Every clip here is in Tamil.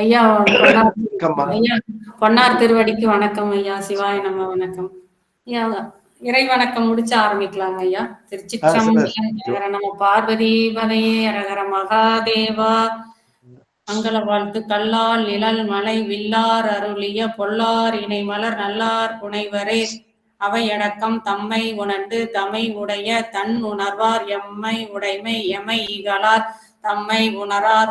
ஐயா பொன்னார் வணக்கம்மா. ஐயா பொன்னார் திருவடிக்கு வணக்கம் ஐயா. சிவாய நம்ம வணக்கம் ஐயா. இறை வணக்கம் முடிச்சு ஆரம்பிக்கலாங்க ஐயா. திருச்சிற்றம்பலம் நம்ம பார்வதி பதையே அரகர மகாதேவா. மங்கள வாழ்த்து கல்லால் நிழல் மலை வில்லார் அருளிய பொல்லார் இணை மலர் நல்லார் புனைவரே அவையடக்கம் தம்மை உணர்ந்து தமை உடைய தன் உணர்வார் எம்மை உடைமை எமை ஈகளார் தம்மை உணரார்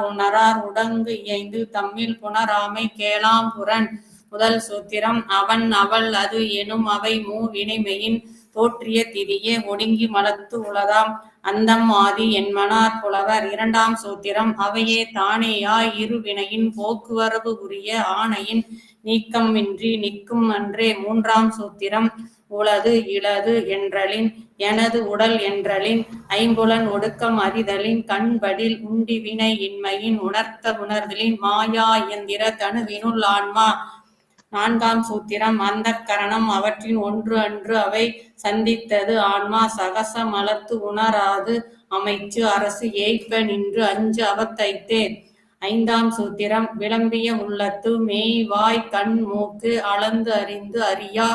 உடங்கு இயைந்து தம்மில் புணராமை கேளாம் புறன். முதல் சூத்திரம் அவன் அவள் அது எனும் அவை மூவினைமையின் தோற்றிய திதியே ஒடுங்கி மலத்து உளதாம் அந்தம் ஆதி என்மனார் புலவர். இரண்டாம் சூத்திரம் அவையே தானேயாய் இருவினையின் போக்குவரவு உரிய ஆணையின் நீக்கம் இன்றி நிற்கும் அன்றே. மூன்றாம் சூத்திரம் உளது இளது என்றலின் எனது உடல் என்றலின் ஐம்புலன் ஒடுக்கம் அறிதலின் கண்படில் உண்டி வினை இன்மையின் உணர்த்த உணர்தலின் மாயா இயந்திர தனுவினுள் ஆன்மா. நான்காம் சூத்திரம் அந்த கரணம் அவற்றின் ஒன்று அன்று அவை சந்தித்தது ஆன்மா சகச மலத்து உணராது அமைச்சு அரசு ஏய்ப்ப நின்று அஞ்சு அவத்தைத்தே. ஐந்தாம் சூத்திரம் விளம்பிய உள்ளத்து மெய் வாய் கண் மூக்கு அளந்து அறிந்து அறியா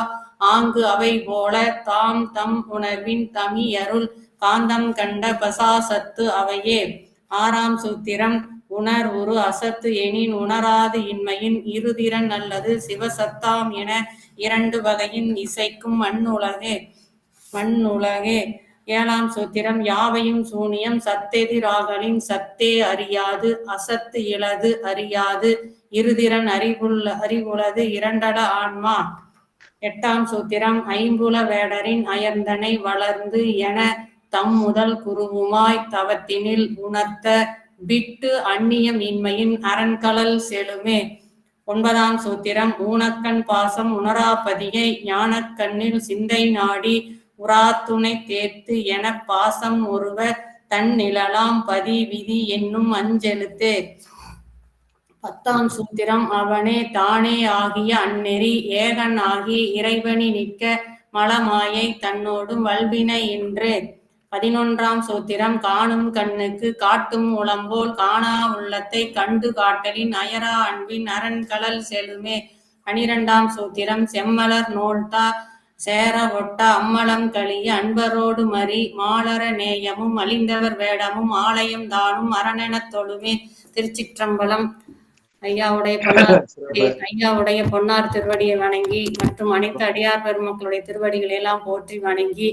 ஆங்கு அவை போல தாம் தம் உணர்வின் தமியருள் காந்தம் கண்ட பசாசத்து அவையே. ஆறாம் சூத்திரம் உணர் உரு அசத்து எனின் உணராது இன்மையின் இருதிறன் அல்லது சிவசத்தாம் என இரண்டு வகையின் இசைக்கும் மண்ணுலகே. ஏழாம் சூத்திரம் யாவையும் சூனியம் சத்தெதிராகலின் சத்தே அறியாது அசத்து இளது அறியாது இருதிறன் அறிவுளது இரண்டட ஆன்மா. எட்டாம் சூத்திரம் ஐம்புல வேடரின் அயர்ந்தனை வளர்ந்து என தம் முதல் குருவுமாய் தவத்தினில் உணர்த்த விட்டு அந்நியம் இன்மையின் அரண்கலல் செலுமே. ஒன்பதாம் சூத்திரம் ஊனக்கண் பாசம் உணராபதியை ஞானக்கண்ணில் சிந்தை நாடி உராத்துணை தேர்த்து என பாசம் ஒருவ தன் நிழலாம் பதி விதி என்னும் அஞ்செழுத்தே. பத்தாம் சூத்திரம் அவனே தானே ஆகிய அந்நெறி ஏகன் ஆகி இறைவனி நிற்க மலமாயை தன்னோடும் வல்வினை என்று. 11ஆம் சூத்திரம் காணும் கண்ணுக்கு காட்டும் உளம்போல் காணா உள்ளத்தை கண்டு காட்டலின் அயரா அன்பின் அரண்கலல் செலுமே. 12ஆம் சூத்திரம் செம்மலர் நோல்தா சேர ஒட்டா அம்மலம் கழிய அன்பரோடு மறி மாலர நேயமும் அழிந்தவர் வேடமும் ஆலயம் தானும் அரணெனத் தொழுமே. திருச்சிற்றம்பலம். ஐயாவுடைய பொன்னார் திருவடியை வணங்கி மற்றும் அனைத்து அடியார் பெருமக்களுடைய திருவடிகளை எல்லாம் போற்றி வணங்கி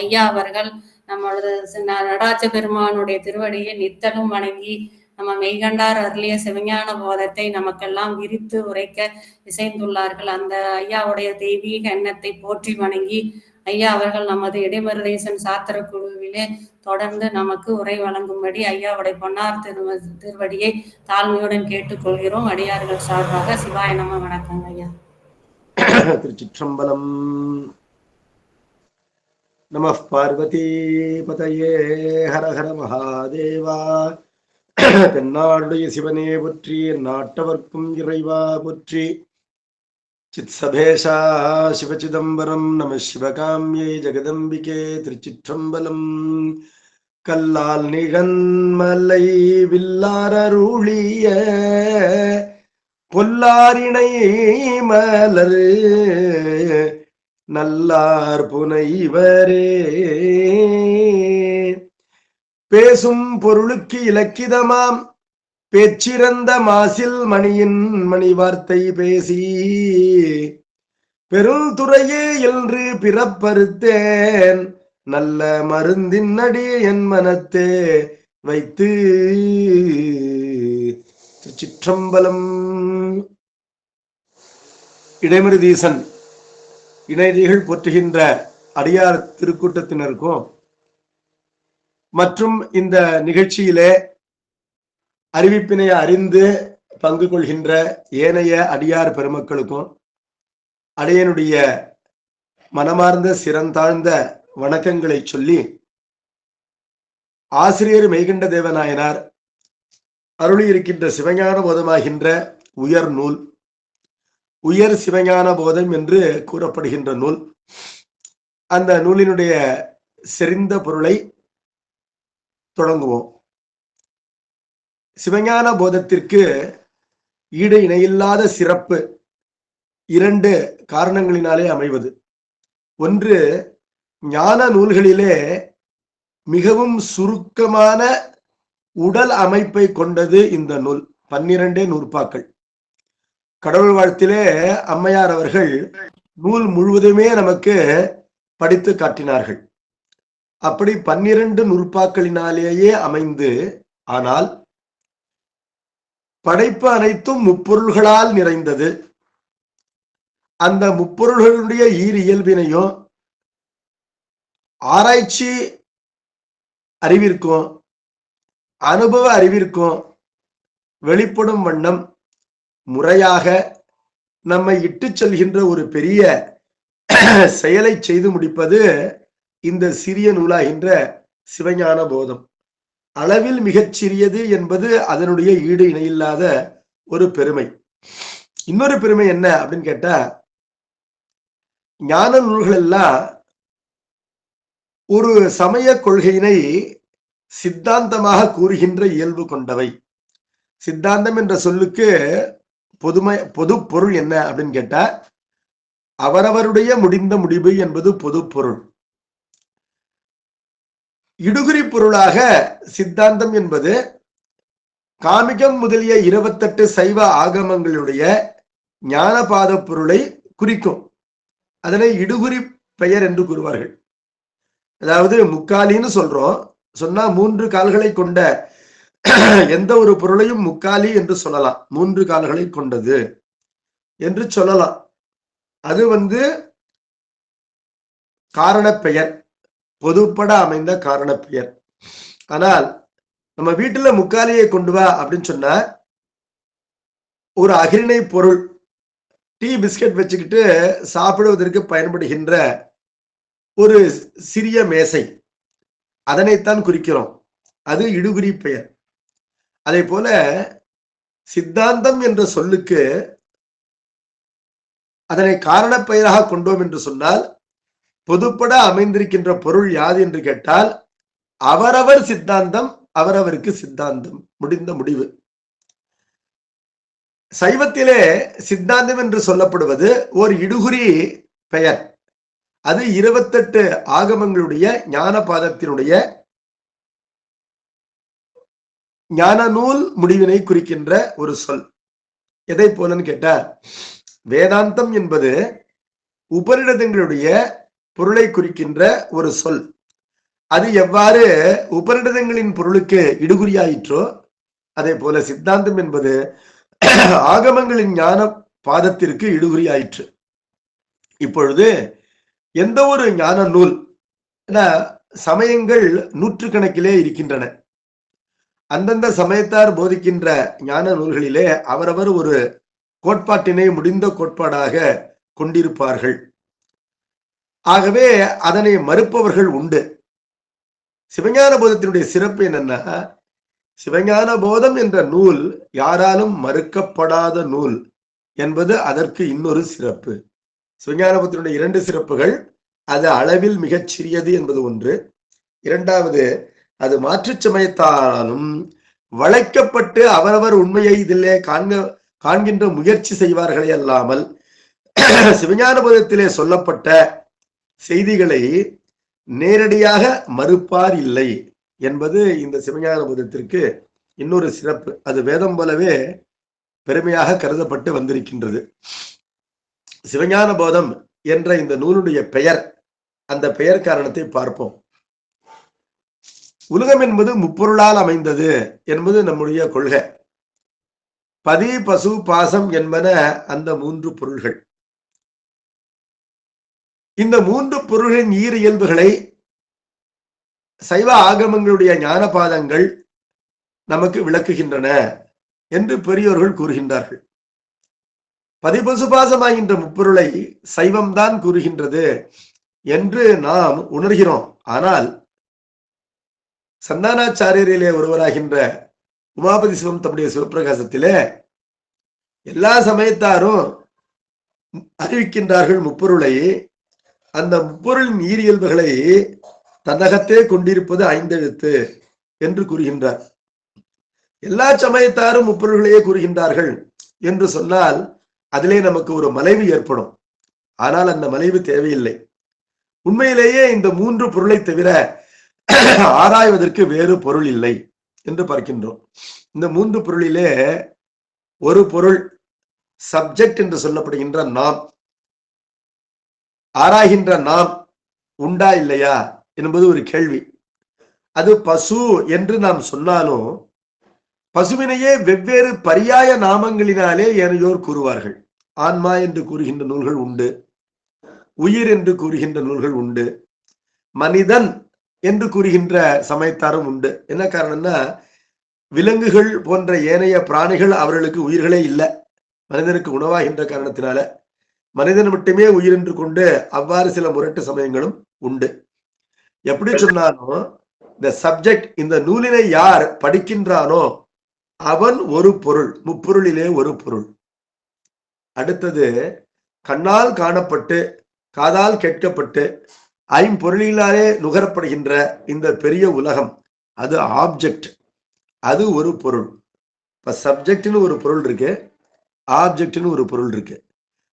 ஐயா அவர்கள் நம்மளது நடராஜ பெருமானுடைய திருவடியை நித்தலும் வணங்கி நம்ம மெய்கண்டார் அருளிய சிவஞான போதத்தை நமக்கெல்லாம் விரித்து உரைக்க இசைந்துள்ளார்கள். அந்த ஐயாவுடைய தெய்வீக எண்ணத்தை போற்றி வணங்கி ஐயா அவர்கள் நமது இடைமருதேசன் சாத்திர குழுவிலே தொடர்ந்து நமக்கு உரை வழங்கும்படி ஐயாவுடைய பொன்னார் திருவடியை தாழ்மையுடன் கேட்டுக்கொள்கிறோம். அடியார்கள் சார்பாக சிவாய நம. வணக்கங்க ஐயா. திருச்சிற்றம்பலம். நம பார்வதி பதையே ஹர ஹர மகாதேவா. தென்னாடுடைய சிவனே போற்றி, நாட்டவர்க்கும் இறைவா போற்றி. சித் சபேஷா சிவசிதம்பரம் நம சிவகாமியை ஜெகதம்பிகே. திருச்சிற்றம்பலம். கல்லால் நிகன்மலை வில்லாரருளிய பொல்லாரிணை மலர் நல்லார் புனைவரே பேசும் பொருளுக்கு இலக்கிதமாம் பேச்சிறந்த மாசில் மணியின் மணி வார்த்தை பேசி பெருந்துறையே என்று பிறப்பறுத்தேன் நல்ல மருந்தின் அடி என் மனத்தே வைத்து. திருச்சிற்றம்பலம். இடைமருதீசன் இணைதிகள் போற்றுகின்ற அடியார் திருக்கூட்டத்தினருக்கும் மற்றும் இந்த நிகழ்ச்சியிலே அறிவிப்பினை அறிந்து பங்கு கொள்கின்ற ஏனைய அடியார் பெருமக்களுக்கும் அடியனுடைய மனமார்ந்த சிறந்தாழ்ந்த வணக்கங்களை சொல்லி, ஆசிரியர் மெய்கண்ட தேவநாயனார் அருளி இருக்கின்ற சிவஞான போதமாகின்ற உயர் நூல், உயர் சிவஞான போதம் என்று கூறப்படுகின்ற நூல், அந்த நூலினுடைய செறிந்த பொருளை தொடங்குவோம். சிவஞான போதத்திற்கு ஈடு இணையில்லாத சிறப்பு இரண்டு காரணங்களினாலே அமைவது. ஒன்று, ஞான நூல்களிலே மிகவும் சுருக்கமான உடல் அமைப்பை கொண்டது இந்த நூல். 12 நூற்பாக்கள். கடவுள் வாழ்த்திலே அம்மையார் அவர்கள் நூல் முழுவதுமே நமக்கு படித்து காட்டினார்கள். அப்படி 12 நூற்பாக்களினாலேயே அமைந்து, ஆனால் படைப்பு அனைத்தும் முப்பொருள்களால் நிறைந்தது. அந்த முப்பொருள்களுடைய ஈரியல்பினையும் ஆராய்ச்சி அறிவிற்கும் அனுபவ அறிவிற்கும் வெளிப்படும் வண்ணம் முறையாக நம்மை இட்டு செல்கின்ற ஒரு பெரிய செயலை செய்து முடிப்பது இந்த சிறிய நூலாகின்ற சிவஞான போதம். அளவில் மிகச் சிறியது என்பது அதனுடைய ஈடு இணையில்லாத ஒரு பெருமை. இன்னொரு பெருமை என்ன அப்படின்னு கேட்டா, ஞான நூல்கள் எல்லாம் ஒரு சமய கொள்கையினை சித்தாந்தமாக கூறுகின்ற இயல்பு கொண்டவை. சித்தாந்தம் என்ற சொல்லுக்கு பொது பொருள் என்ன அப்படின்னு கேட்டா, அவரவருடைய முடிந்த முடிவு என்பது பொது பொருள். இடுகுறி பொருளாக சித்தாந்தம் என்பது காமிகம் முதலிய 28 சைவ ஆகமங்களுடைய ஞானபாத பொருளை குறிக்கும். அதனை இடுகுறி பெயர் என்று கூறுவார்கள். அதாவது முக்காலின்னு சொல்றோம். சொன்னா 3 கால்களை கொண்ட எந்த ஒரு பொருளையும் முக்காலி என்று சொல்லலாம். 3 கால்களை கொண்டது என்று சொல்லலாம். அது காரண பெயர், பொதுப்பட அமைந்த காரண பெயர். ஆனால் நம்ம வீட்டுல முக்காலியை கொண்டு வா அப்படின்னு சொன்னா, ஒரு அகிரிணை பொருள், டீ பிஸ்கட் வச்சுக்கிட்டு சாப்பிடுவதற்கு பயன்படுகின்ற ஒரு சிறிய மேசை, அதனைத்தான் குறிக்கிறோம். அது இடுகுறி பெயர். அதே போல சித்தாந்தம் என்ற சொல்லுக்கு அதனை காரண பெயராக கொண்டோம் என்று சொன்னால், பொதுப்பட அமைந்திருக்கின்ற பொருள் யாது என்று கேட்டால், அவரவர் சித்தாந்தம் அவரவருக்கு சித்தாந்தம், முடிந்த முடிவு. சைவத்திலே சித்தாந்தம் என்று சொல்லப்படுவது ஒரு இடுகுறி பெயர். அது 28 ஆகமங்களுடைய ஞான பாதத்தினுடைய ஞான நூல் முடிவினை குறிக்கின்ற ஒரு சொல். எதை போலன்னு கேட்டா, வேதாந்தம் என்பது உபநிடதங்களுடைய பொருளை குறிக்கின்ற ஒரு சொல். அது எவ்வாறு உபநிடதங்களின் பொருளுக்கு இடுகுறியாயிற்றோ, அதே போல சித்தாந்தம் என்பது ஆகமங்களின் ஞான பாதத்திற்கு இடுகுறியாயிற்று. இப்பொழுது எந்த ஒரு ஞான நூல், சமயங்கள் நூற்றுக்கணக்கிலே இருக்கின்றன. அந்தந்த சமயத்தார் போதிக்கின்ற ஞான நூல்களிலே அவரவர் ஒரு கோட்பாட்டினை முடிந்த கோட்பாடாக கொண்டிருப்பார்கள். ஆகவே அதனை மறுப்பவர்கள் உண்டு. சிவஞான போதத்தினுடைய சிறப்பு என்னன்னா, சிவஞான போதம் என்ற நூல் யாராலும் மறுக்கப்படாத நூல் என்பது அதற்கு இன்னொரு சிறப்பு. சிவஞான போதத்தினுடைய 2 சிறப்புகள், அது அளவில் மிகச் சிறியது என்பது ஒன்று. இரண்டாவது, அது மாற்றுச் சமயத்தாலும் வளைக்கப்பட்டு அவரவர் உண்மையை இதிலே காண்கின்ற முயற்சி செய்வார்களே அல்லாமல், சிவஞான போதத்திலே சொல்லப்பட்ட செய்திகளை நேரடியாக மறுப்பார் இல்லை என்பது இந்த சிவஞான போதத்திற்கு இன்னொரு சிறப்பு. அது வேதம் போலவே பெருமையாக கருதப்பட்டு வந்திருக்கின்றது. சிவஞான போதம் என்ற இந்த நூலுடைய பெயர், அந்த பெயர் காரணத்தை பார்ப்போம். உலகம் என்பது முப்பொருளால் அமைந்தது என்பது நம்முடைய கொள்கை. பதி, பசு, பாசம் என்பன அந்த 3 பொருள்கள். இந்த 3 பொருள்களின் ஈர் இயல்புகளை சைவ ஆகமங்களுடைய ஞான பாதங்கள் நமக்கு விளக்குகின்றன என்று பெரியோர்கள் கூறுகின்றார்கள். பதிபசுபாசமாகின்ற முப்பொருளை சைவம்தான் கூறுகின்றது என்று நாம் உணர்கிறோம். ஆனால் சந்தானாச்சாரியரிலே ஒருவராகின்ற உமாபதி சிவம் தம்முடைய சிவப்பிரகாசத்திலே எல்லா சமயத்தாரும் அறிவிக்கின்றார்கள் முப்பொருளை. அந்த முப்பொருளின் ஈரியல்புகளை தன்னகத்தே கொண்டிருப்பது 5 எழுத்து என்று கூறுகின்றார். எல்லா சமயத்தாரும் முப்பொருள்களையே கூறுகின்றார்கள் என்று சொன்னால் அதிலே நமக்கு ஒரு மலைவு ஏற்படும். ஆனால் அந்த மலைவு தேவையில்லை. உண்மையிலேயே இந்த 3 பொருளை தவிர ஆராய்வதற்கு வேறு பொருள் இல்லை என்று பார்க்கின்றோம். இந்த 3 பொருளிலே ஒரு பொருள் சப்ஜெக்ட் என்று சொல்லப்படுகின்ற நாம், ஆராய்கின்ற நாம் உண்டா இல்லையா என்பது ஒரு கேள்வி. அது பசு என்று நாம் சொன்னாலும் பசுவினையே வெவ்வேறு பரியாய நாமங்களினாலே ஏனையோர் கூறுவார்கள். ஆன்மா என்று கூறுகின்ற நூல்கள் உண்டு, உயிர் என்று கூறுகின்ற நூல்கள் உண்டு, மனிதன் என்று கூறுகின்ற சமயத்தாரும் உண்டு. என்ன காரணம்னா, விலங்குகள் போன்ற ஏனைய பிராணிகள் அவர்களுக்கு உயிர்களே இல்லை, மனிதனுக்கு உணவாகின்ற காரணத்தினால மனிதன் மட்டுமே உயிர் என்று கொண்டு அவ்வாறு சில முரட்டு சமயங்களும் உண்டு. எப்படி சொன்னாலும் இந்த சப்ஜெக்ட், இந்த நூலினை யார் படிக்கின்றானோ அவன் ஒரு பொருள், முப்பொருளிலே ஒரு பொருள். அடுத்தது கண்ணால் காணப்பட்டு காதால் கேட்கப்பட்டு ஐம்பொருளினாலே நுகரப்படுகின்ற இந்த பெரிய உலகம், அது ஆப்ஜெக்ட், அது ஒரு பொருள். இப்ப சப்ஜெக்ட்னு ஒரு பொருள் இருக்கு, ஆப்ஜெக்ட்னு ஒரு பொருள் இருக்கு.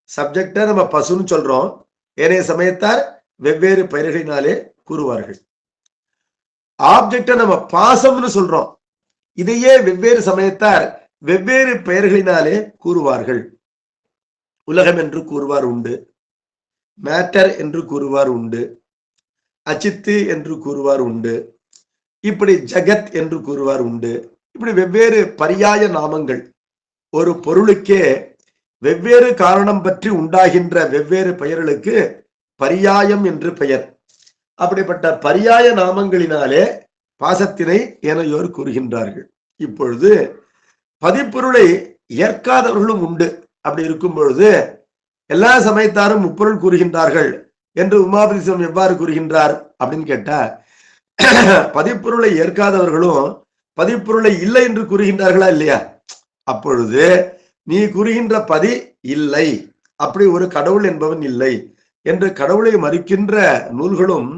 சப்ஜெக்டை நம்ம பசுன்னு சொல்றோம், ஏனைய சமயத்தார் வெவ்வேறு பெயர்களினாலே கூறுவார்கள். ஆப்ஜெக்டை நம்ம பாசம்னு சொல்றோம், இதையே வெவ்வேறு சமயத்தார் வெவ்வேறு பெயர்களினாலே கூறுவார்கள். உலகம் என்று கூறுவார் உண்டு, மேட்டர் என்று கூறுவார் உண்டு, அச்சித்து என்று கூறுவார் உண்டு, இப்படி ஜகத் என்று கூறுவார் உண்டு. இப்படி வெவ்வேறு பரியாய நாமங்கள். ஒரு பொருளுக்கே வெவ்வேறு காரணம் பற்றி உண்டாகின்ற வெவ்வேறு பெயர்களுக்கு பரியாயம் என்று பெயர். அப்படிப்பட்ட பரியாய நாமங்களினாலே பாசத்தினை ஏனையோர் கூறுகின்றார்கள். இப்பொழுது பதிப்பொருளை ஏற்காதவர்களும் உண்டு. அப்படி இருக்கும் பொழுது எல்லா சமயத்தாரும் முப்பொருள் கூறுகின்றார்கள் என்று உமாபதிசிவம் எவ்வாறு கூறுகின்றார் அப்படின்னு கேட்டா, பதிப்பொருளை ஏற்காதவர்களும் பதிப்பொருளை இல்லை என்று கூறுகின்றார்களா இல்லையா? அப்பொழுது நீ கூறுகின்ற பதி இல்லை, அப்படி ஒரு கடவுள் என்பவன் இல்லை என்று கடவுளை மறுக்கின்ற நூல்களும்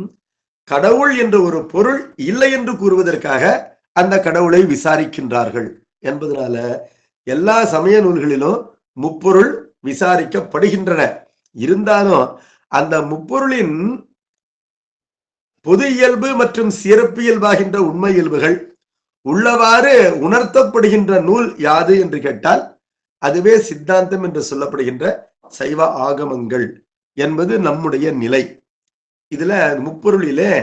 கடவுள் என்ற ஒரு பொருள் இல்லை என்று கூறுவதற்காக அந்த கடவுளை விசாரிக்கின்றார்கள் என்பதனால எல்லா சமய நூல்களிலும் முப்பொருள் விசாரிக்கப்படுகின்றன. இருந்தாலும் அந்த முப்பொருளின் பொது இயல்பு மற்றும் சிறப்பு இயல்பாகின்ற உண்மை இயல்புகள் உள்ளவாறு உணர்த்தப்படுகின்ற நூல் யாது என்று கேட்டால் அதுவே சித்தாந்தம் என்று சொல்லப்படுகின்ற சைவ ஆகமங்கள் என்பது நம்முடைய நிலை. இதுல முப்பொருளிலே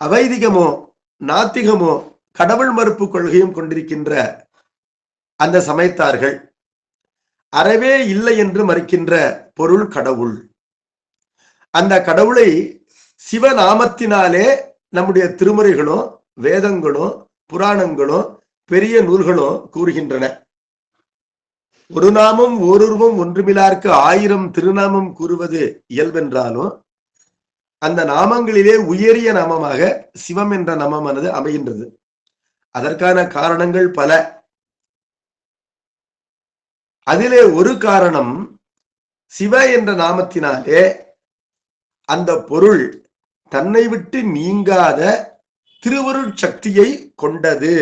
அவைதிகமோ நாத்திகமோ கடவுள் மறுப்பு கொள்கையும் கொண்டிருக்கின்ற அந்த சமயத்தார்கள் அறவே இல்லை என்று மறுக்கின்ற பொருள் கடவுள். அந்த கடவுளை சிவநாமத்தினாலே நம்முடைய திருமுறைகளும் வேதங்களும் புராணங்களும் பெரிய நூல்களும் கூறுகின்றன. ஒரு நாமம் ஓருருவம் ஒன்றுமிலார்க்கு 1000 திருநாமம் கூறுவது இயல்பென்றாலும் அந்த நாமங்களிலே உயரிய நாமமாக சிவம் என்ற நாமமானது அமைகின்றது. அதற்கான காரணங்கள் பல. அதிலே ஒரு காரணம், சிவ என்ற நாமத்தினாலே அந்த பொருள் தன்னை விட்டு நீங்காத திருவருட் சக்தியை கொண்டது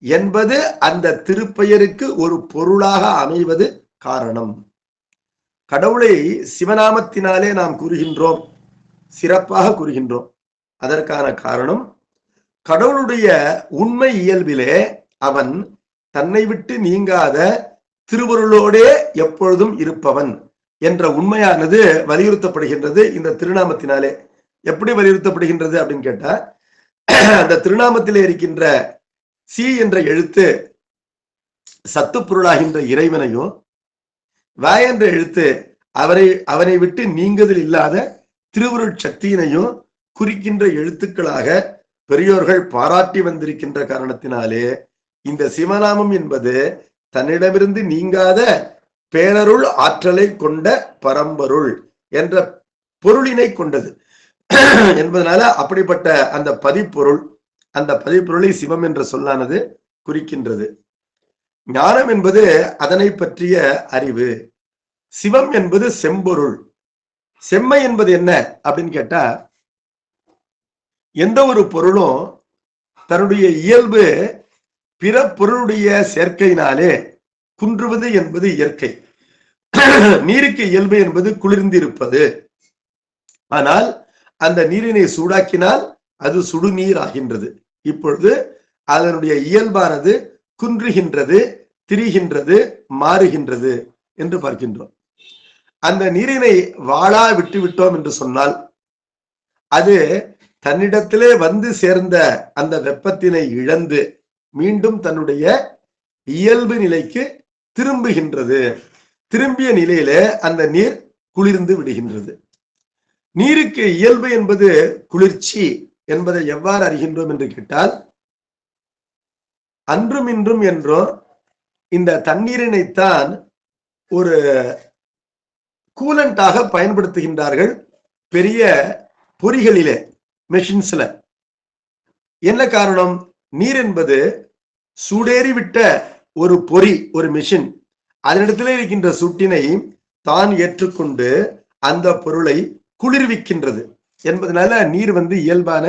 என்பது அந்த திருப்பெயருக்கு ஒரு பொருளாக அமைவது காரணம். கடவுளை சிவநாமத்தினாலே நாம் கூறுகின்றோம், சிறப்பாக கூறுகின்றோம். அதற்கான காரணம், கடவுளுடைய உண்மை இயல்பிலே அவன் தன்னை விட்டு நீங்காத திருவருளோடே எப்பொழுதும் இருப்பவன் என்ற உண்மையானது வலியுறுத்தப்படுகின்றது இந்த திருநாமத்தினாலே. எப்படி வலியுறுத்தப்படுகின்றது அப்படின்னு கேட்டா, அந்த திருநாமத்திலே இருக்கின்ற சி என்ற எழுத்து சத்து பொருளாகின்ற இறைவனையும், வ என்ற எழுத்து அவனை விட்டு நீங்குதல் இல்லாத திருவருட் சக்தியினையும் குறிக்கின்ற எழுத்துக்களாக பெரியோர்கள் பாராட்டி வந்திருக்கின்ற காரணத்தினாலே இந்த சிவநாமம் என்பது தன்னிடமிருந்து நீங்காத பேரருள் ஆற்றலை கொண்ட பரம்பொருள் என்ற பொருளினை கொண்டது என்பதனால அப்படிப்பட்ட அந்த பதிப்பொருள், அந்த பதிப்பொருளை சிவம் என்ற சொல்லானது குறிக்கின்றது. ஞானம் என்பது அதனை பற்றிய அறிவு. சிவம் என்பது செம்பொருள். செம்மை என்பது என்ன அப்படின்னு கேட்டா, எந்த ஒரு பொருளும் தன்னுடைய இயல்பு பிற பொருளுடைய சேர்க்கையினாலே குன்றுவது என்பது இயற்கை. நீருக்கு இயல்பு என்பது குளிர்ந்திருப்பது. ஆனால் அந்த நீரினை சூடாக்கினால் அது சுடுநீர் ஆகின்றது. இப்பொழுது அதனுடைய இயல்பானது குன்றுகின்றது, திரிகின்றது, மாறுகின்றது என்று பார்க்கின்றோம். அந்த நீரினை வாளா விட்டு விட்டோம் என்று சொன்னால் அது தன்னிடத்திலே வந்து சேர்ந்த அந்த வெப்பத்தினை இழந்து மீண்டும் தன்னுடைய இயல்பு நிலைக்கு திரும்புகின்றது. திரும்பிய நிலையிலே அந்த நீர் குளிர்ந்து விடுகின்றது. நீருக்கு இயல்பு என்பது குளிர்ச்சி என்பதை எவ்வாறு அறிகின்றோம் என்று கேட்டால், அன்றும் இன்றும் என்றும் இந்த தண்ணீரினைத்தான் ஒரு கூலண்டாக பயன்படுத்துகின்றார்கள் பெரிய பொறிகளிலே, மெஷின்ஸ்ல. என்ன காரணம்? நீர் என்பது சூடேறிவிட்ட ஒரு பொறி, ஒரு மெஷின். அதனிடத்திலே இருக்கின்ற சூட்டினை தான் ஏற்றுக்கொண்டு அந்த பொருளை குளிர்விக்கின்றது என்பதனால நீர் இயல்பான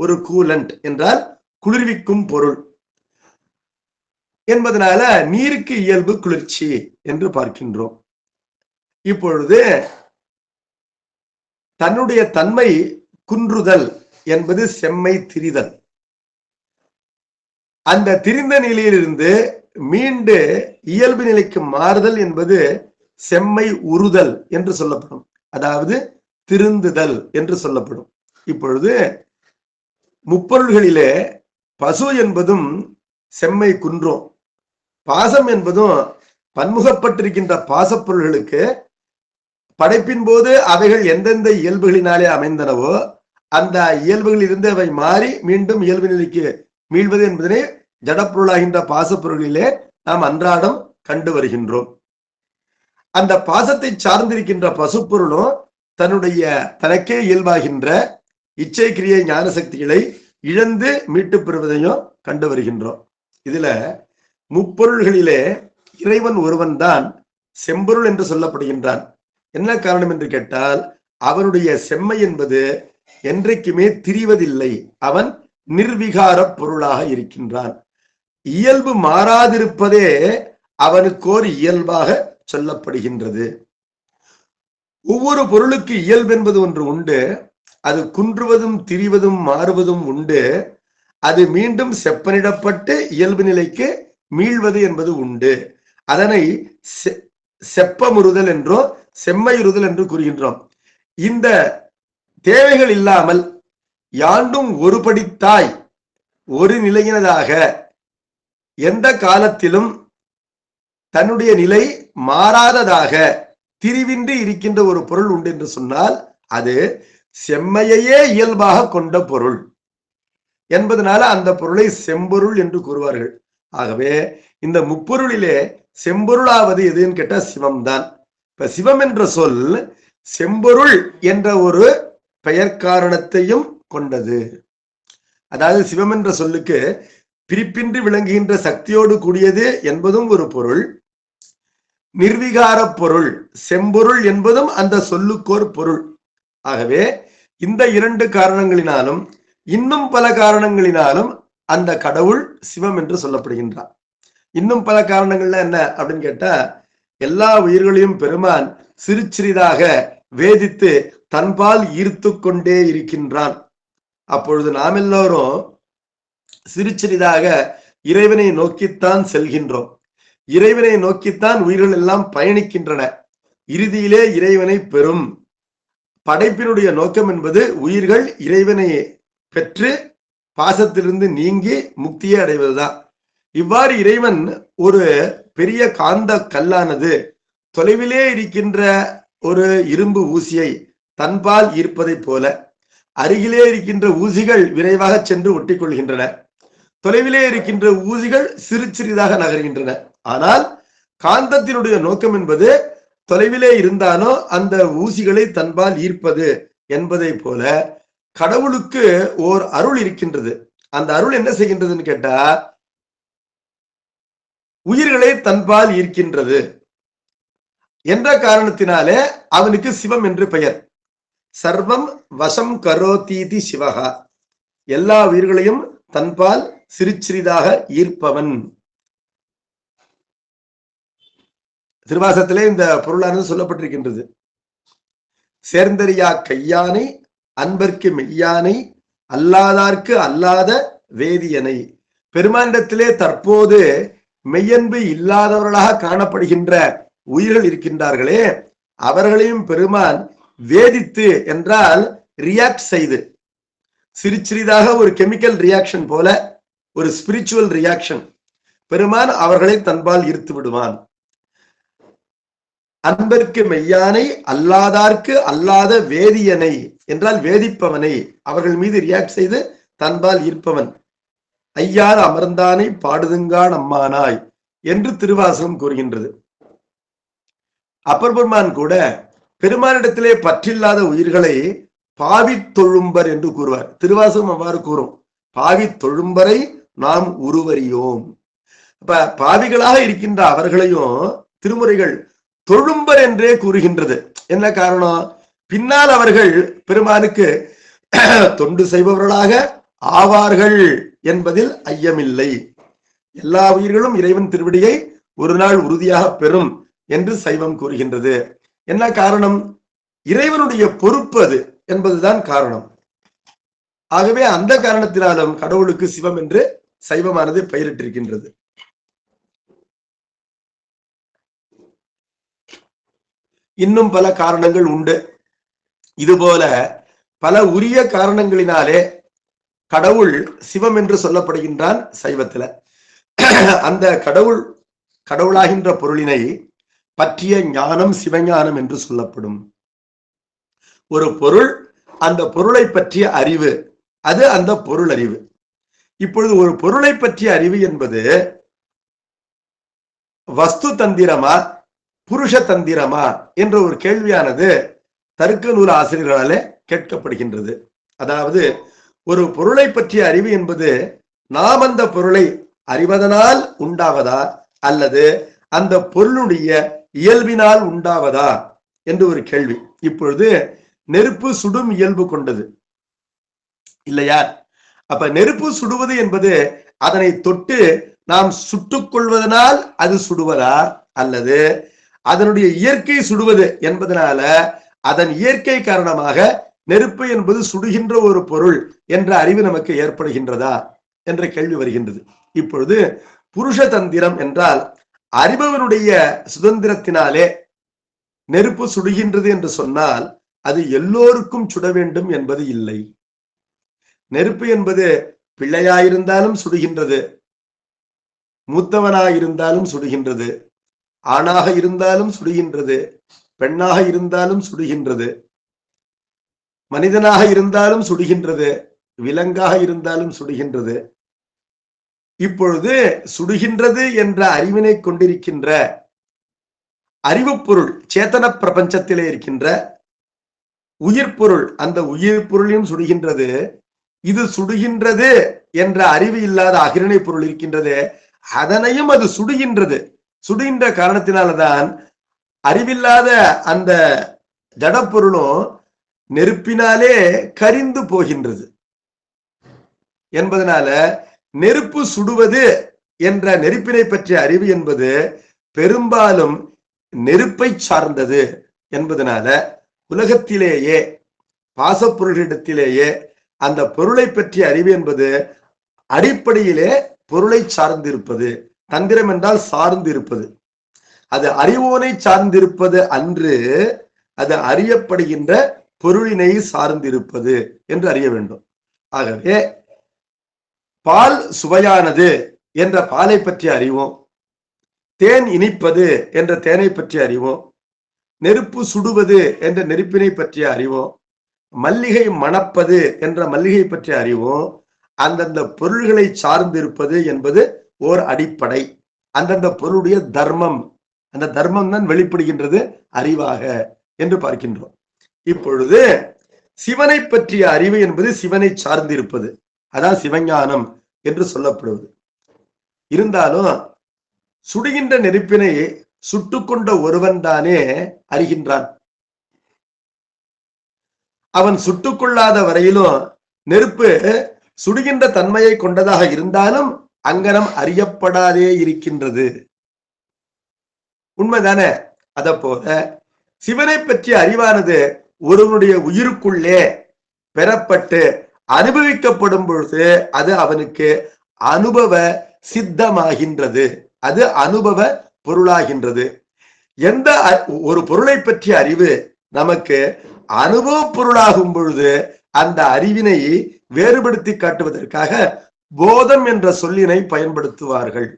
ஒரு கூலண்ட் என்றால் குளிர்விக்கும் பொருள் என்பதனால நீருக்கு இயல்பு குளிர்ச்சி என்று பார்க்கின்றோம். இப்பொழுது தன்னுடைய தன்மை குன்றுதல் என்பது செம்மை திரிதல். அந்த திரிந்த நிலையிலிருந்து மீண்டு இயல்பு நிலைக்கு மாறுதல் என்பது செம்மை உறுதல் என்று சொல்லப்படும். அதாவது திருந்துதல் என்று சொல்லப்படும். இப்பொழுது முப்பொருள்களிலே பசு என்பதும் செம்மை குன்றும், பாசம் என்பதும் பன்முகப்பட்டிருக்கின்ற பாசப்பொருள்களுக்கு படைப்பின் போது அவைகள் எந்தெந்த இயல்புகளினாலே அமைந்தனவோ அந்த இயல்புகளில் இருந்து அவை மாறி மீண்டும் இயல்பு நிலைக்கு மீள்வது என்பதனை ஜடப்பொருளாகின்ற பாசப்பொருளிலே நாம் அன்றாடம் கண்டு வருகின்றோம். அந்த பாசத்தை சார்ந்திருக்கின்ற பசுப்பொருளும் தன்னுடைய தனக்கே இயல்பாகின்ற இச்சை கிரியை ஞான சக்திகளை இழந்து மீட்டு பெறுவதையும் கண்டு வருகின்றோம். இதுல முப்பொருள்களிலே இறைவன் ஒருவன் தான் செம்பொருள் என்று சொல்லப்படுகின்றான். என்ன காரணம் என்று கேட்டால், அவனுடைய செம்மை என்பது என்றைக்குமே திரிவதில்லை. அவன் நிர்விகார பொருளாக இருக்கின்றான். இயல்பு மாறாதிருப்பதே அவனுக்கோர் இயல்பாக சொல்லப்படுகின்றது. ஒவ்வொரு பொருளுக்கு இயல்பு என்பது ஒன்று உண்டு. அது குன்றுவதும் திரிவதும் மாறுவதும் உண்டு. அது மீண்டும் செப்பனிடப்பட்டு இயல்பு நிலைக்கு மீள்வது என்பது உண்டு. அதனை செப்பமுறுதல் என்றோ செம்மையுறுதல் என்று கூறுகின்றோம். இந்த தேவைகள் இல்லாமல் யாண்டும் ஒரு படித்தாய் ஒரு நிலையினதாக எந்த காலத்திலும் தன்னுடைய நிலை மாறாததாக திரிவின்றி இருக்கின்ற ஒரு பொருள் உண்டு என்று சொன்னால் அது செம்மையையே இயல்பாக கொண்ட பொருள் என்பதனால அந்த பொருளை செம்பொருள் என்று கூறுவார்கள். ஆகவே இந்த முப்பொருளிலே செம்பொருளாவது எதுன்னு கேட்டா சிவம்தான். இப்ப சிவம் என்ற சொல் செம்பொருள் என்ற ஒரு பெயர் காரணத்தையும் கொண்டது. அதாவது சிவம் என்ற சொல்லுக்கு பிரிப்பின்றி விளங்குகின்ற சக்தியோடு கூடியது என்பதும் ஒரு பொருள், நிர்விகார பொருள் செம்பொருள் என்பதும் அந்த சொல்லுக்கோர் பொருள். ஆகவே இந்த இரண்டு காரணங்களினாலும் இன்னும் பல காரணங்களினாலும் அந்த கடவுள் சிவம் என்று சொல்லப்படுகின்றார். இன்னும் பல காரணங்கள்ல என்ன அப்படின்னு கேட்டா, எல்லா உயிர்களையும் பெருமான் சிறு சிறிதாக வேதித்து தன்பால் ஈர்த்து கொண்டே இருக்கின்றான். அப்பொழுது நாம் எல்லோரும் சிறு சிறிதாக இறைவனை நோக்கித்தான் செல்கின்றோம். இறைவனை நோக்கித்தான் உயிர்கள் எல்லாம் பயணிக்கின்றன. இறுதியிலே இறைவனை பெறும். படைப்பினுடைய நோக்கம் என்பது உயிர்கள் இறைவனை பெற்று பாசத்திலிருந்து நீங்கி முக்தியை அடைவதுதான். இவ்வாறு இறைவன் ஒரு பெரிய காந்த கல்லானது தொலைவிலே இருக்கின்ற ஒரு இரும்பு ஊசியை தன்பால் ஈர்ப்பதை போல அருகிலே இருக்கின்ற ஊசிகள் விரைவாக சென்று ஒட்டிக்கொள்கின்றன. தொலைவிலே இருக்கின்ற ஊசிகள் சிறு சிறிதாக நகர்கின்றன. ஆனால் காந்தத்தினுடைய நோக்கம் என்பது தொலைவிலே இருந்தானோ அந்த ஊசிகளை தன்பால் ஈர்ப்பது என்பதை போல கடவுளுக்கு ஓர் அருள் இருக்கின்றது. அந்த அருள் என்ன செய்கின்றதுன்னு கேட்டா, உயிர்களை தன்பால் ஈர்க்கின்றது என்ற காரணத்தினாலே அவனுக்கு சிவம் என்று பெயர். சர்வம் வசம் கரோதீதி சிவகா, எல்லா உயிர்களையும் தன்பால் சிறிதாக ஈர்ப்பவன். திருவாசகத்திலே இந்த பொருளானது சொல்லப்பட்டிருக்கின்றது. சேர்ந்தறியா கையானை அன்பர்க்கு மெய்யானை அல்லாதார்க்கு அல்லாத வேதியனை. பெருமானிடத்திலே தற்போது மெய்யன்பு இல்லாதவர்களாக காணப்படுகின்ற உயிர்கள் இருக்கின்றார்களே, அவர்களையும் பெருமான் வேதித்து என்றால் ரியாக்ட் செய்து, சிறிதாக ஒரு கெமிக்கல் ரியாக்ஷன் போல ஒரு ஸ்பிரிச்சுவல் ரியாக்ஷன், பெருமான் அவர்களை தன்பால் ஈர்த்து விடுவான். அன்பர்க்கு மெய்யானை அல்லாதார்க்கு அல்லாத வேதியனை என்றால் வேதிப்பவனை, அவர்கள் மீது ரியாக்ட் செய்து தன்பால் ஈர்ப்பவன். ஐயார் அமர்ந்தானை பாடுதுங்கான் அம்மானாய் என்று திருவாசகம் கூறுகின்றது. அப்பர் பெருமான் கூட பெருமானிடத்திலே பற்றில்லாத உயிர்களை பாவி தொழும்பர் என்று கூறுவார். திருவாசகம் அவ்வாறு கூறும், பாவி தொழும்பரை நாம் உருவறியோம். அப்ப பாவிகளாக இருக்கின்ற அவர்களையும் திருமுறைகள் தொழும்பர் என்றே கூறுகின்றது. என்ன காரணம்? பின்னால் அவர்கள் பெருமானுக்கு தொண்டு செய்பவர்களாக ஆவார்கள் என்பதில் ஐயமில்லை. எல்லா உயிர்களும் இறைவன் திருவடியை ஒரு நாள் உறுதியாக பெறும் என்று சைவம் கூறுகின்றது. என்ன காரணம்? இறைவனுடைய பொறுப்பு அது என்பதுதான் காரணம். ஆகவே அந்த காரணத்தினாலும் கடவுளுக்கு சிவம் என்று சைவமானது பெயரிட்டிருக்கின்றது. இன்னும் பல காரணங்கள் உண்டு. இதுபோல பல உரிய காரணங்களினாலே கடவுள் சிவம் என்று சொல்லப்படுகின்றான் சைவத்துல. அந்த கடவுளாகின்ற பொருளினை பற்றிய ஞானம் சிவஞானம் என்று சொல்லப்படும். ஒரு பொருள், அந்த பொருளை பற்றிய அறிவு, அது அந்த பொருள் அறிவு. இப்பொழுது ஒரு பொருளை பற்றிய அறிவு என்பது வஸ்து தந்திரமா புருஷ தந்திரமா என்ற ஒரு கேள்வியானது தர்க்க நூல் ஆசிரியர்களாலே கேட்கப்படுகின்றது. அதாவது ஒரு பொருளை பற்றிய அறிவு என்பது நாம் அந்த பொருளை அறிவதனால் உண்டாவதா அல்லது அந்த பொருளுடைய இயல்பினால் உண்டாவதா என்று ஒரு கேள்வி. இப்பொழுது நெருப்பு சுடும் இயல்பு கொண்டது இல்லையா? அப்ப நெருப்பு சுடுவது என்பது அதனை தொட்டு நாம் சுட்டுக் கொள்வதனால் அது சுடுவதா அல்லது அதனுடைய இயற்கை சுடுவது என்பதனால அதன் இயற்கை காரணமாக நெருப்பு என்பது சுடுகின்ற ஒரு பொருள் என்ற அறிவு நமக்கு ஏற்படுகின்றதா என்ற கேள்வி வருகின்றது. இப்பொழுது புருஷ தந்திரம் என்றால் அறிபவனுடைய சுதந்திரத்தினாலே நெருப்பு சுடுகின்றது என்று சொன்னால் அது எல்லோருக்கும் சுட வேண்டும் என்பது இல்லை. நெருப்பு என்பது பிள்ளையாயிருந்தாலும் சுடுகின்றது, மூத்தவனாயிருந்தாலும் சுடுகின்றது, ஆணாக இருந்தாலும் சுடுகின்றது, பெண்ணாக இருந்தாலும் சுடுகின்றது, மனிதனாக இருந்தாலும் சுடுகின்றது, விலங்காக இருந்தாலும் சுடுகின்றது. இப்பொழுது சுடுகின்றது என்ற அறிவினை கொண்டிருக்கின்ற அறிவு பொருள் சேத்தன பிரபஞ்சத்திலே இருக்கின்ற உயிர் பொருள், அந்த உயிர் பொருளையும் சுடுகின்றது. இது சுடுகின்றது என்ற அறிவு இல்லாத அகிரணை பொருள் இருக்கின்றது, அதனையும் அது சுடுகின்றது. சுடுகின்ற காரணத்தினால்தான் அறிவில்லாத அந்த ஜடப்பொருளும் நெருப்பினாலே கரிந்து போகின்றது என்பதனால நெருப்பு சுடுவது என்ற நெருப்பினை பற்றிய அறிவு என்பது பெரும்பாலும் நெருப்பை சார்ந்தது என்பதனால உலகத்திலேயே பாசப்பொருளிடத்திலேயே அந்த பொருளை பற்றிய அறிவு என்பது அடிப்படையிலே பொருளை சார்ந்திருப்பது. தந்திரம் என்றால் சார்ந்து இருப்பது. அது அறிவோனை சார்ந்திருப்பது அன்று, அது அறியப்படுகின்ற பொருளினை சார்ந்திருப்பது என்று அறிய வேண்டும். ஆகவே பால் சுவையானது என்ற பாலை பற்றி அறிவோம், தேன் இனிப்பது என்ற தேனை பற்றி அறிவோம், நெருப்பு சுடுவது என்ற நெருப்பினை பற்றி அறிவோம், மல்லிகை மணப்பது என்ற மல்லிகை பற்றி அறிவோம். அந்தந்த பொருள்களை சார்ந்திருப்பது என்பது ஓர் அடிப்படை. அந்தந்த பொருளுடைய தர்மம், அந்த தர்மம் தான் வெளிப்படுகின்றது அறிவாக என்று பார்க்கின்றோம். இப்பொழுது சிவனை பற்றிய அறிவு என்பது சிவனை சார்ந்திருப்பது, அதான் சிவஞானம் என்று சொல்லப்படுவது. இருந்தாலும் சுடுகின்ற நெருப்பினை சுட்டுக்கொண்ட ஒருவன் தானே அறிகின்றான். அவன் சுட்டுக்கொள்ளாத வரையிலும் நெருப்பு சுடுகின்ற தன்மையை கொண்டதாக இருந்தாலும் அங்கனம் அறியப்படாதே இருக்கின்றது. உண்மைதானே? அத போல சிவனை பற்றிய அறிவானது ஒருவனுடைய உயிருக்குள்ளே பெறப்பட்டு அனுபவிக்கப்படும் பொழுது அது அவனுக்கு அனுபவ சித்தமாகின்றது, அது அனுபவ பொருளாகின்றது. எந்த ஒரு பொருளை பற்றிய அறிவு நமக்கு அனுபவ பொருளாகும் பொழுது அந்த அறிவினை வேறுபடுத்தி காட்டுவதற்காக போதம் என்ற சொல்லினை பயன்படுத்துவார்கள்.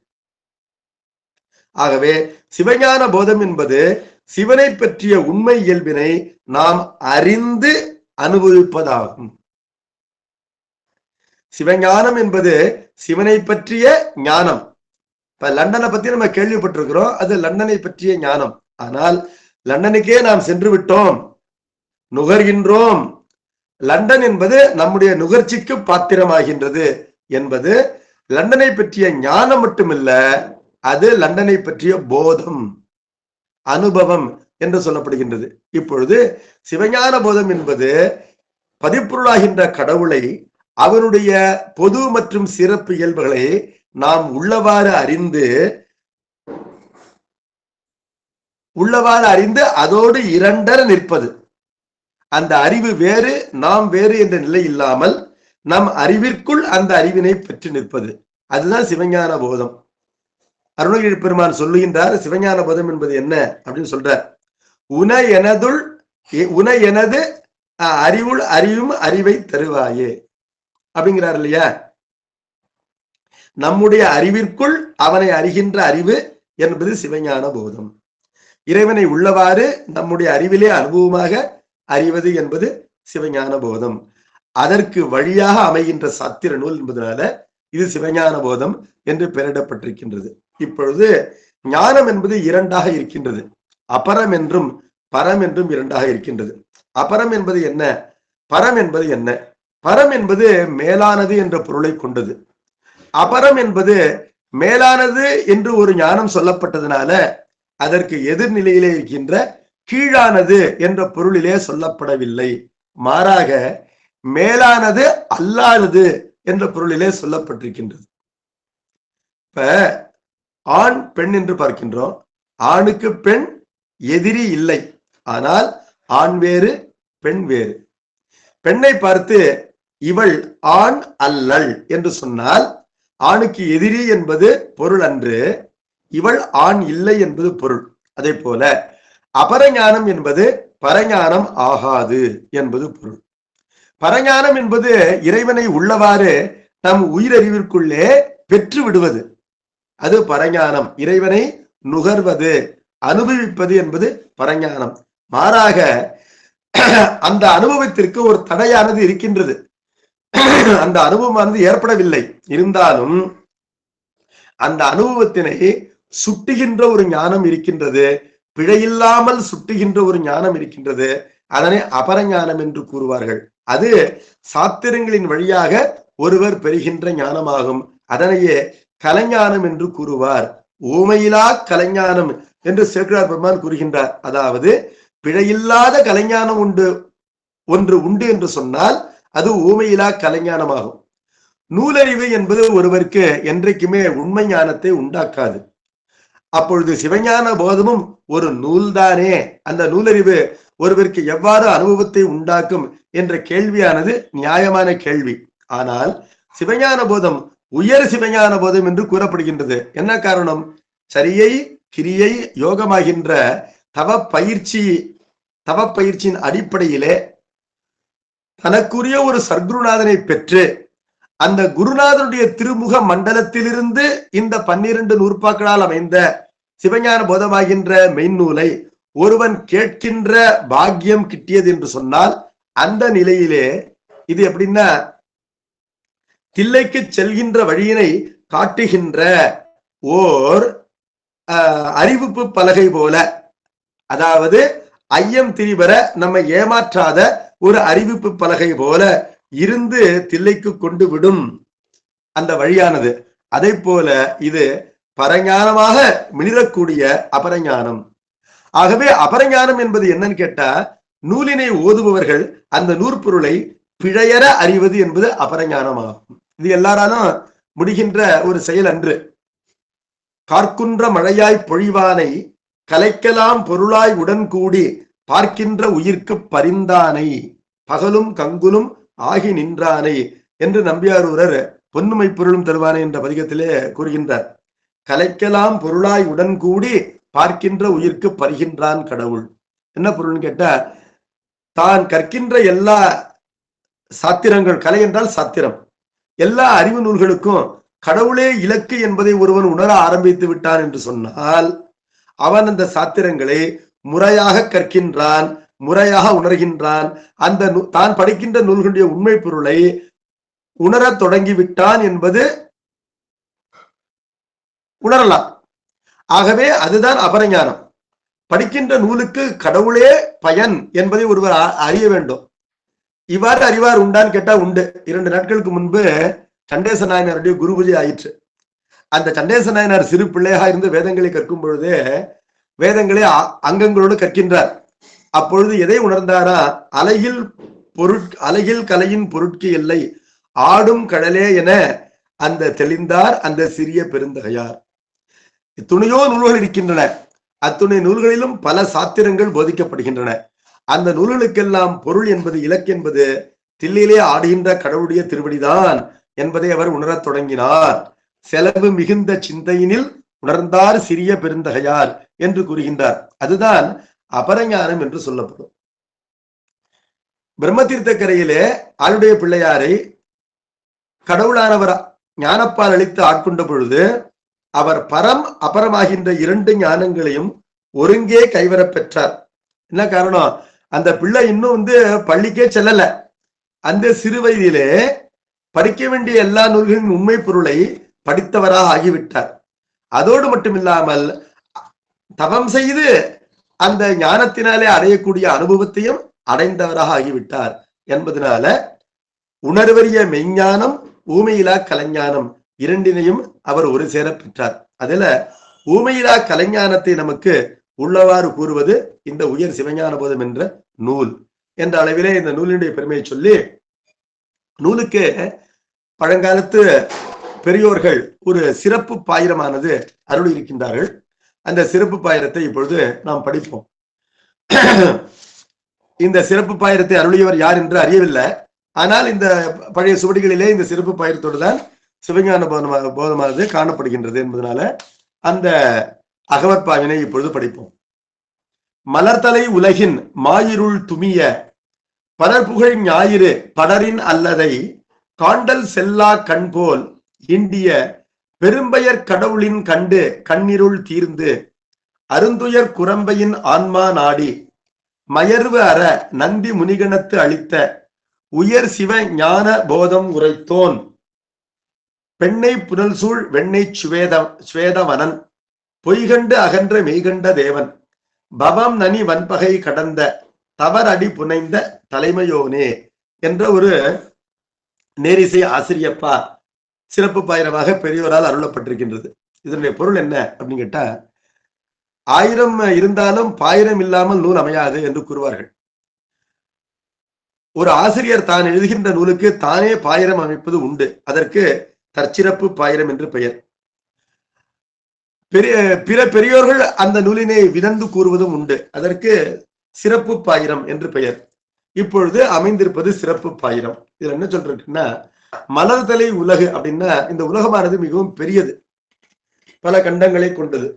ஆகவே சிவஞான போதம் என்பது சிவனை பற்றிய உண்மை இயல்பினை நாம் அறிந்து அனுபவிப்பதாகும். சிவஞானம் என்பது சிவனை பற்றிய ஞானம். இப்ப லண்டனை பத்தி நம்ம கேள்விப்பட்டிருக்கிறோம், அது லண்டனை பற்றிய ஞானம். ஆனால் லண்டனுக்கே நாம் சென்று விட்டோம், நுகர்கின்றோம். லண்டன் என்பது நம்முடைய நுகர்ச்சிக்கு பாத்திரமாகின்றது என்பது லண்டனை பற்றிய ஞானம் மட்டுமில்ல, அது லண்டனை பற்றிய போதம், அனுபவம் என்று சொல்லப்படுகின்றது. இப்பொழுது சிவஞான போதம் என்பது பதிப்பொருளாகின்ற கடவுளை, அவனுடைய பொது மற்றும் சிறப்பு இயல்புகளை நாம் உள்ளவாறு அறிந்து அதோடு இரண்டர நிற்பது. அந்த அறிவு வேறு நாம் வேறு என்ற நிலை இல்லாமல் நம் அறிவிற்குள் அந்த அறிவினை பெற்று நிற்பது, அதுதான் சிவஞான போதம். அருணகிரி பெருமான் சொல்லுகின்றார், சிவஞான போதம் என்பது என்ன அப்படின்னு சொல்றார். உன எனது அறிவுள் அறிவும் அறிவை தருவாயே அப்படிங்கிறார் இல்லையா? நம்முடைய அறிவிற்குள் அவனை அறிகின்ற அறிவு என்பது சிவஞான போதம். இறைவனை உள்ளவாறு நம்முடைய அறிவிலே அனுபவமாக அறிவது என்பது சிவஞான போதம். அதற்கு வழியாக அமைகின்ற சாத்திர நூல் என்பதனால இது சிவஞான போதம் என்று பெயரிடப்பட்டிருக்கின்றது. இப்பொழுது ஞானம் என்பது இரண்டாக இருக்கின்றது, அபரம் என்றும் பரம் என்றும் இரண்டாக இருக்கின்றது. அபரம் என்பது என்ன, பரம் என்பது என்ன? பரம் என்பது மேலானது என்ற பொருளை கொண்டது. அபரம் என்பது மேலானது என்று ஒரு ஞானம் சொல்லப்பட்டதுனால அதற்கு எதிர்நிலையிலே இருக்கின்ற கீழானது என்ற பொருளிலே சொல்லப்படவில்லை, மாறாக மேலானது அல்லாதது என்ற பொருளிலே சொல்லப்பட்டிருக்கின்றது. இப்ப ஆண் பெண் என்று பார்க்கின்றோம். ஆணுக்கு பெண் எதிரி இல்லை, ஆனால் ஆண் வேறு பெண் வேறு. பெண்ணை பார்த்து இவள் ஆண் அல்லள் என்று சொன்னால் ஆணுக்கு எதிரி என்பது பொருள் அன்று, இவள் ஆண் இல்லை என்பது பொருள். அதே போல அபரஞானம் என்பது பரஞானம் ஆகாது என்பது பொருள். பரஞானம் என்பது இறைவனை உள்ளவாறு நம் உயிரறிவிற்குள்ளே பெற்று விடுவது, அது பரஞானம். இறைவனை நுகர்வது, அனுபவிப்பது என்பது பரஞானம். மாறாக அந்த அனுபவத்திற்கு ஒரு தடையானது இருக்கின்றது, அந்த அனுபவமானது ஏற்படவில்லை. இருந்தாலும் அந்த அனுபவத்தினை சுட்டுகின்ற ஒரு ஞானம் இருக்கின்றது, பிழையில்லாமல் சுட்டுகின்ற ஒரு ஞானம் இருக்கின்றது. அதனை அபரஞானம் என்று கூறுவார்கள். அது சாத்திரங்களின் வழியாக ஒருவர் பெறுகின்ற ஞானமாகும். அதனையே கலைஞானம் என்று கூறுவார். ஊமையிலா கலைஞானம் என்று சேக்கிழார் பெருமான் கூறுகின்றார். அதாவது பிழையில்லாத கலைஞானம் ஒன்று உண்டு என்று சொன்னால் அது ஊமையிலா கலைஞானமாகும். நூலறிவு என்பது ஒருவருக்கு என்றைக்குமே உண்மை ஞானத்தை உண்டாக்காது. அப்பொழுது சிவஞான போதமும் ஒரு நூல்தானே, அந்த நூலறிவு ஒருவருக்கு எவ்வாறு அனுபவத்தை உண்டாக்கும் என்ற கேள்வியானது நியாயமான கேள்வி. ஆனால் சிவஞான போதம் உயர் சிவஞான போதம் என்று கூறப்படுகின்றது. என்ன காரணம்? சரியை கிரியை யோகமாகின்ற தவ பயிற்சியின் அடிப்படையிலே தனக்குரிய ஒரு சர்க்குருநாதனை பெற்று அந்த குருநாதனுடைய திருமுக மண்டலத்திலிருந்து இந்த 12 நூற்பாக்களால் அமைந்த சிவஞான போதமாகின்ற மெய்நூலை ஒருவன் கேட்கின்ற பாக்கியம் கிட்டியது என்று சொன்னால் அந்த நிலையிலே இது எப்படின்னா தில்லைக்கு செல்கின்ற வழியினை காட்டுகின்ற ஓர் அறிவிப்பு பலகை போல, அதாவது ஐயம் திரிவர நம்மை ஏமாற்றாத ஒரு அறிவிப்பு பலகை போல இருந்து தில்லைக்கு கொண்டு விடும் அந்த வழியானது. அதை போல இது பரஞானமாக மிளிரக்கூடிய அபரஞானம். ஆகவே அபரஞானம் என்பது என்னன்னு கேட்டா, நூலினை ஓதுபவர்கள் அந்த நூற்பொருளை பிழையற அறிவது என்பது அபரஞானமாகும். இது எல்லாராலும் முடிகின்ற ஒரு செயல் அன்று. கார்க்குன்ற மழையாய் பொழிவானை கலைக்கலாம் பொருளாய் உடன் கூடி பார்க்கின்ற உயிர்க்கு பரிந்தானை பகலும் கங்குலும் ஆகி நின்றானை என்று நம்பியாரூரர் பொன்னுமை பொருளும் தருவானை என்ற பதிகத்திலே கூறுகின்றார். கலைக்கலாம் பொருளாய் உடன் கூடி பார்க்கின்ற உயிர்க்கு பரிகின்றான் கடவுள். என்ன பொருள்னு கேட்டா, தான் கற்கின்ற எல்லா சாத்திரங்கள், கலை என்றால் சாத்திரம், எல்லா அறிவு நூல்களுக்கும் கடவுளே இலக்கு என்பதை ஒருவன் உணர ஆரம்பித்து விட்டான் என்று சொன்னால் அவன் அந்த சாத்திரங்களை முறையாக கற்கின்றான், முறையாக உணர்கின்றான். அந்த தான் படிக்கின்ற நூல்களுடைய உண்மை பொருளை உணரத் தொடங்கிவிட்டான் என்பது உணரலாம். ஆகவே அதுதான் அபரஞானம். படிக்கின்ற நூலுக்கு கடவுளே பயன் என்பதை ஒருவர் அறிய வேண்டும். இவ்வாறு அறிவார் உண்டான்னு கேட்டா உண்டு. 2 நாட்களுக்கு முன்பு சண்டேச நாயனாருடைய குரு பூஜை ஆயிற்று. அந்த சண்டேச நாயனார் சிறு பிள்ளையாக இருந்து வேதங்களை கற்கும் பொழுதே வேதங்களை அங்கங்களோடு கற்கின்றார். அப்பொழுது எதை உணர்ந்தாரா? அலகில் கலையின் பொருட்கு எல்லை ஆடும் கடலே என அந்த தெளிந்தார் அந்த சிறிய பெருந்தகையார். துணையோ நூல்கள் இருக்கின்றன. அத்துணை நூல்களிலும் பல சாத்திரங்கள் போதிக்கப்படுகின்றன. அந்த நூல்களுக்கெல்லாம் பொருள் என்பது, இலக்கு என்பது தில்லிலே ஆடுகின்ற கடவுளுடைய திருவடிதான் என்பதை அவர் உணரத் தொடங்கினார். செலவு மிகுந்த சிந்தையினில் உணர்ந்தார் சிறிய பெருந்தகையார் என்று கூறுகின்றார். அதுதான் அபரஞானம் என்று சொல்லப்படும். பிரம்மதீர்த்த கரையிலே ஆளுடைய பிள்ளையாரை கடவுளானவர் ஞானப்பால் அளித்து ஆட்கொண்ட பொழுது அவர் பரம் அபரமாகின்ற 2 ஞானங்களையும் ஒருங்கே கைவர பெற்றார். என்ன காரணம்? அந்த பிள்ளை இன்னும் பள்ளிக்கே செல்லல. அந்த சிறு வயதிலே படிக்க வேண்டிய எல்லா நூல்களின் உண்மை பொருளை படித்தவராக ஆகிவிட்டார். அதோடு மட்டுமில்லாமல் தவம் செய்து அந்த ஞானத்தினாலே அடையக்கூடிய அனுபவத்தையும் அடைந்தவராக ஆகிவிட்டார் என்பதனால உணர்வறிய மெய்ஞானம் ஊமையிலா கலைஞானம் இரண்டினையும் அவர் ஒரு சேர பெற்றார். அதுல ஊமையிலா கலைஞானத்தை நமக்கு உள்ளவாறு கூறுவது இந்த உயர் சிவஞான போதம் என்ற நூல் என்ற அளவிலே இந்த நூலினுடைய பெருமையை சொல்லி, நூலுக்கு பழங்காலத்து பெரியோர்கள் ஒரு சிறப்பு பாயிரமானது அருள் இருக்கின்றார்கள். அந்த சிறப்பு பாயிரத்தை இப்பொழுது நாம் படிப்போம். இந்த சிறப்பு பாயிரத்தை அருளியவர் யார் என்று அறியவில்லை. ஆனால் இந்த பழைய சுவடிகளிலே இந்த சிறப்பு பாயிரத்தோடு தான் சிவஞான போதமானது காணப்படுகின்றது என்பதனால அந்த அகவற்பாவினை இப்பொழுது படிப்போம். மலர்தலை உலகின் மாயிருள் துமிய பலர்புகழ் ஞாயிறு படரின் அல்லதை காண்டல் செல்லா கண்போல் இண்டிய பெரும்பெயர் கடவுளின் கண்டு கண்ணிருள் தீர்ந்து அருந்துயர் குரம்பையின் ஆன்மா நாடி மயர்வு அற நந்தி முனிகணத்து அளித்த உயர் சிவ ஞான போதம் உரைத்தோன் பெண்ணை புனல் சூழ் வெண்ணை சுவேதவனன் பொய்கண்டு அகன்ற மெய்கண்ட தேவன் பவம் நனி வன்பகை கடந்த தவறடி புனைந்த தலைமையோனே என்ற ஒரு நேரிசை ஆசிரியப்பா சிறப்பு பாயிரமாக பெரியோரால் அருளப்பட்டிருக்கின்றது. இதனுடைய பொருள் என்ன அப்படின்னு கேட்டா, 1000 இருந்தாலும் பாயிரம் இல்லாமல் நூல் அமையாது என்று கூறுவார்கள். ஒரு ஆசிரியர் தான் எழுதுகின்ற நூலுக்கு தானே பாயிரம் அமைப்பது உண்டு. அதற்கு தற்சிறப்பு பாயிரம் என்று பெயர். பிற பெரியோர்கள் அந்த நூலினை விதந்து கூறுவதும் உண்டு. அதற்கு சிறப்பு பாயிரம் என்று பெயர். இப்பொழுது அமைந்திருப்பது சிறப்பு பாயிரம். இதுல என்ன சொல்றேன்னா, மலர்தலை உலகு அப்படின்னா இந்த உலகமானது மிகவும் பெரியது, பல கண்டங்களை கொண்டது.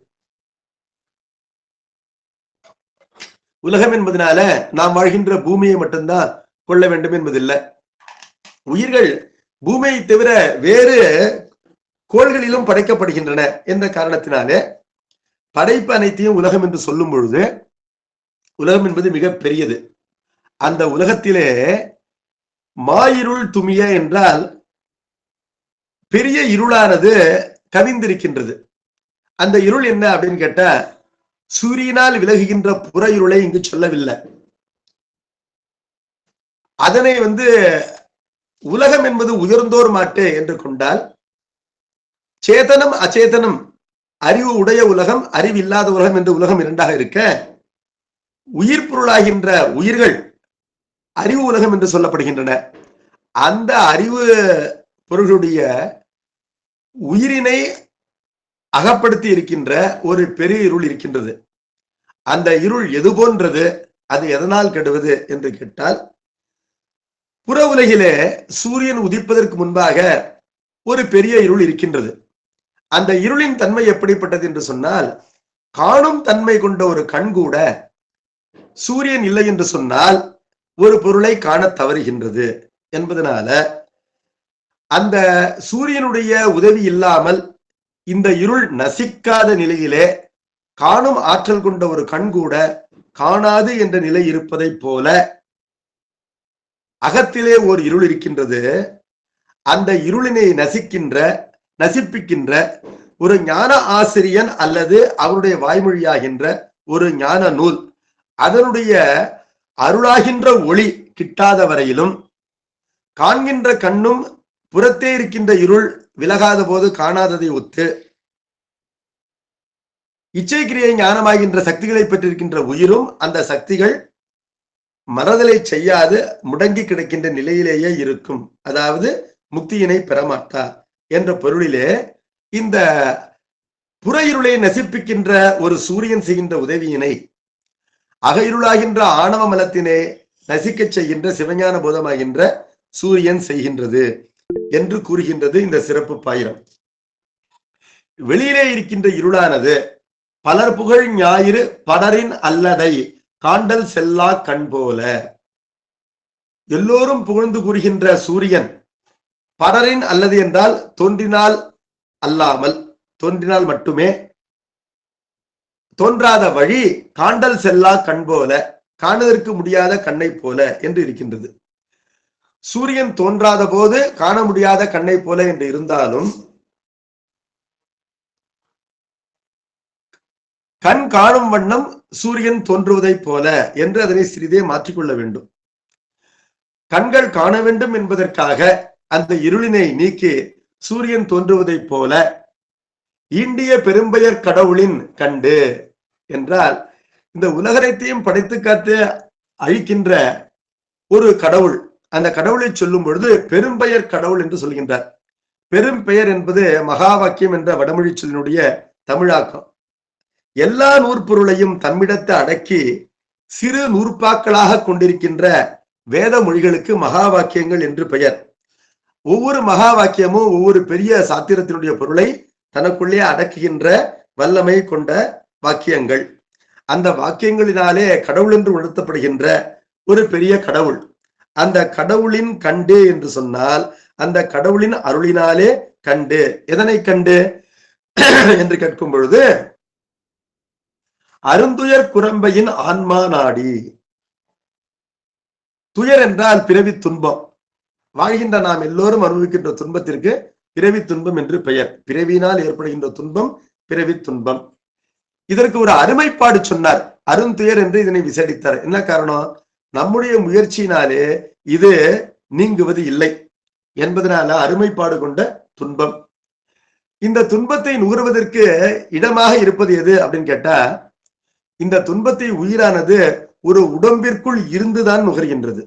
உலகம் என்பதனால நாம் வாழ்கின்ற பூமியை மட்டும்தான் கொள்ள வேண்டும் என்பதில்லை. உயிர்கள் பூமியை தவிர வேறு கோள்களிலும் படைக்கப்படுகின்றன என்ற காரணத்தினாலே படைப்பு அனைத்தையும் உலகம் என்று சொல்லும் பொழுது உலகம் என்பது மிக பெரியது. அந்த உலகத்திலே மாயிருள் துமிய என்றால் பெரிய இருளானது கவிந்திருக்கின்றது. அந்த இருள் என்ன அப்படின்னு கேட்டா, சூரியனால் விலகுகின்ற புற இருளை இங்கு சொல்லவில்லை. அதனை உலகம் என்பது உயர்ந்தோர் மாட்டே என்று கொண்டால், சேதனம் அச்சேதனம், அறிவு உடைய உலகம் அறிவு இல்லாத உலகம் என்று உலகம் இரண்டாக இருக்க, உயிர் பொருளாகின்ற உயிர்கள் அறிவு உலகம் என்று சொல்லப்படுகின்றன. அந்த அறிவு பொருளுடைய உயிரினை அகப்படுத்தி இருக்கின்ற ஒரு பெரிய இருள் இருக்கின்றது. அந்த இருள் எது போன்றது, அது எதனால் கெடுவது என்று கேட்டால், புற உலகிலே சூரியன் உதிப்பதற்கு முன்பாக ஒரு பெரிய இருள் இருக்கின்றது. அந்த இருளின் தன்மை எப்படிப்பட்டது என்று சொன்னால், காணும் தன்மை கொண்ட ஒரு கண் கூட சூரியன் இல்லை என்று சொன்னால் ஒரு பொருளை காண தவறுகின்றது என்பதனால, அந்த சூரியனுடைய உதவி இல்லாமல் இந்த இருள் நசிக்காத நிலையிலே காணும் ஆற்றல் கொண்ட ஒரு கண் கூட காணாது என்ற நிலை இருப்பதை போல அகத்திலே ஒரு இருள் இருக்கின்றது. அந்த இருளினை நசிப்பிக்கின்ற ஒரு ஞான ஆசிரியன் அல்லது அவருடைய வாய்மொழியாகின்ற ஒரு ஞான நூல், அதனுடைய அருளாகின்ற ஒளி கிட்டாத வரையிலும் காண்கின்ற கண்ணும் புறத்தே இருக்கின்ற இருள் விலகாத போது காணாததை ஒத்து இச்சைக்கிரியை ஞானமாகின்ற சக்திகளை பெற்றிருக்கின்ற உயிரும் அந்த சக்திகள் மறதலை செய்யாது முடங்கி கிடக்கின்ற நிலையிலேயே இருக்கும். அதாவது முக்தியினை பெறமாட்டார் என்ற பொருளிலே இந்த புற இருளை நசிப்பிக்கின்ற ஒரு சூரியன் செய்கின்ற உதவியினை அக இருளாகின்ற ஆணவ மலத்தினை நசிக்க செய்கின்ற சிவஞான போதமாகின்ற சூரியன் செய்கின்றது என்று கூறுகின்றது இந்த சிறப்பு பாயிரம். வெளியிலே இருக்கின்ற இருளானது பலர் புகழ் ஞாயிறு படரின் அல்லதை காண்டல் செல்லா கண் போல. எல்லோரும் புகழ்ந்து கூறுகின்ற சூரியன் படரின் அல்லது என்றால் தோன்றினால் அல்லாமல், தோன்றினால் மட்டுமே, தோன்றாத வழி காண்டல் செல்லா கண் போல, காணுவதற்கு முடியாத கண்ணை போல என்று இருக்கின்றது. சூரியன் தோன்றாத போது காண முடியாத கண்ணை போல என்று இருந்தாலும், கண் காணும் வண்ணம் சூரியன் தோன்றுவதை போல என்று அதனை சிறிதே மாற்றிக்கொள்ள வேண்டும். கண்கள் காண வேண்டும் என்பதற்காக அந்த இருளினை நீக்கி சூரியன் தோன்றுவதை போல ஈண்டிய பெரும்பெயர் கடவுளின் கண்டு என்றால், இந்த உலகத்தையும் படைத்து காத்து அழிக்கின்ற ஒரு கடவுள், அந்த கடவுளை சொல்லும் பொழுது பெரும்பெயர் கடவுள் என்று சொல்கின்றார். பெரும்பெயர் என்பது மகா வாக்கியம் என்ற வடமொழி சொல்லினுடைய தமிழாக்கம். எல்லா நூற்பொருளையும் தம்மிடத்தை அடக்கி சிறு நூற்பாக்களாக கொண்டிருக்கின்ற வேத மொழிகளுக்கு மகா வாக்கியங்கள் என்று பெயர். ஒவ்வொரு மகா வாக்கியமும் ஒவ்வொரு பெரிய சாத்திரத்தினுடைய பொருளை தனக்குள்ளே அடக்குகின்ற வல்லமை கொண்ட வாக்கியங்கள். அந்த வாக்கியங்களினாலே கடவுள் என்று உணர்த்தப்படுகின்ற ஒரு பெரிய கடவுள். அந்த கடவுளின் கண்டு என்று சொன்னால், அந்த கடவுளின் அருளினாலே கண்டு. எதனை கண்டு என்று கேட்கும் பொழுது, அருந்துயர் குரம்பையின் ஆன்மா நாடி. துயர் என்றால் பிறவி துன்பம். வாழ்கின்ற நாம் எல்லோரும் அனுபவிக்கின்ற துன்பத்திற்கு பிறவி துன்பம் என்று பெயர். பிறவியினால் ஏற்படுகின்ற துன்பம் பிறவி துன்பம். இதற்கு ஒரு அருமைப்பாடு சொன்னார். அருந்துயர் என்று இதனை விசேடித்தார். என்ன காரணம்? நம்முடைய முயற்சியினாலே இது நீங்குவது இல்லை என்பதனால அருமைப்பாடு கொண்ட துன்பம். இந்த துன்பத்தை நுகர்வதற்கு இடமாக இருப்பது எது அப்படின்னு கேட்டா, இந்த துன்பத்தை உயிரானது ஒரு உடம்பிற்குள் இருந்துதான் நுகர்கின்றது.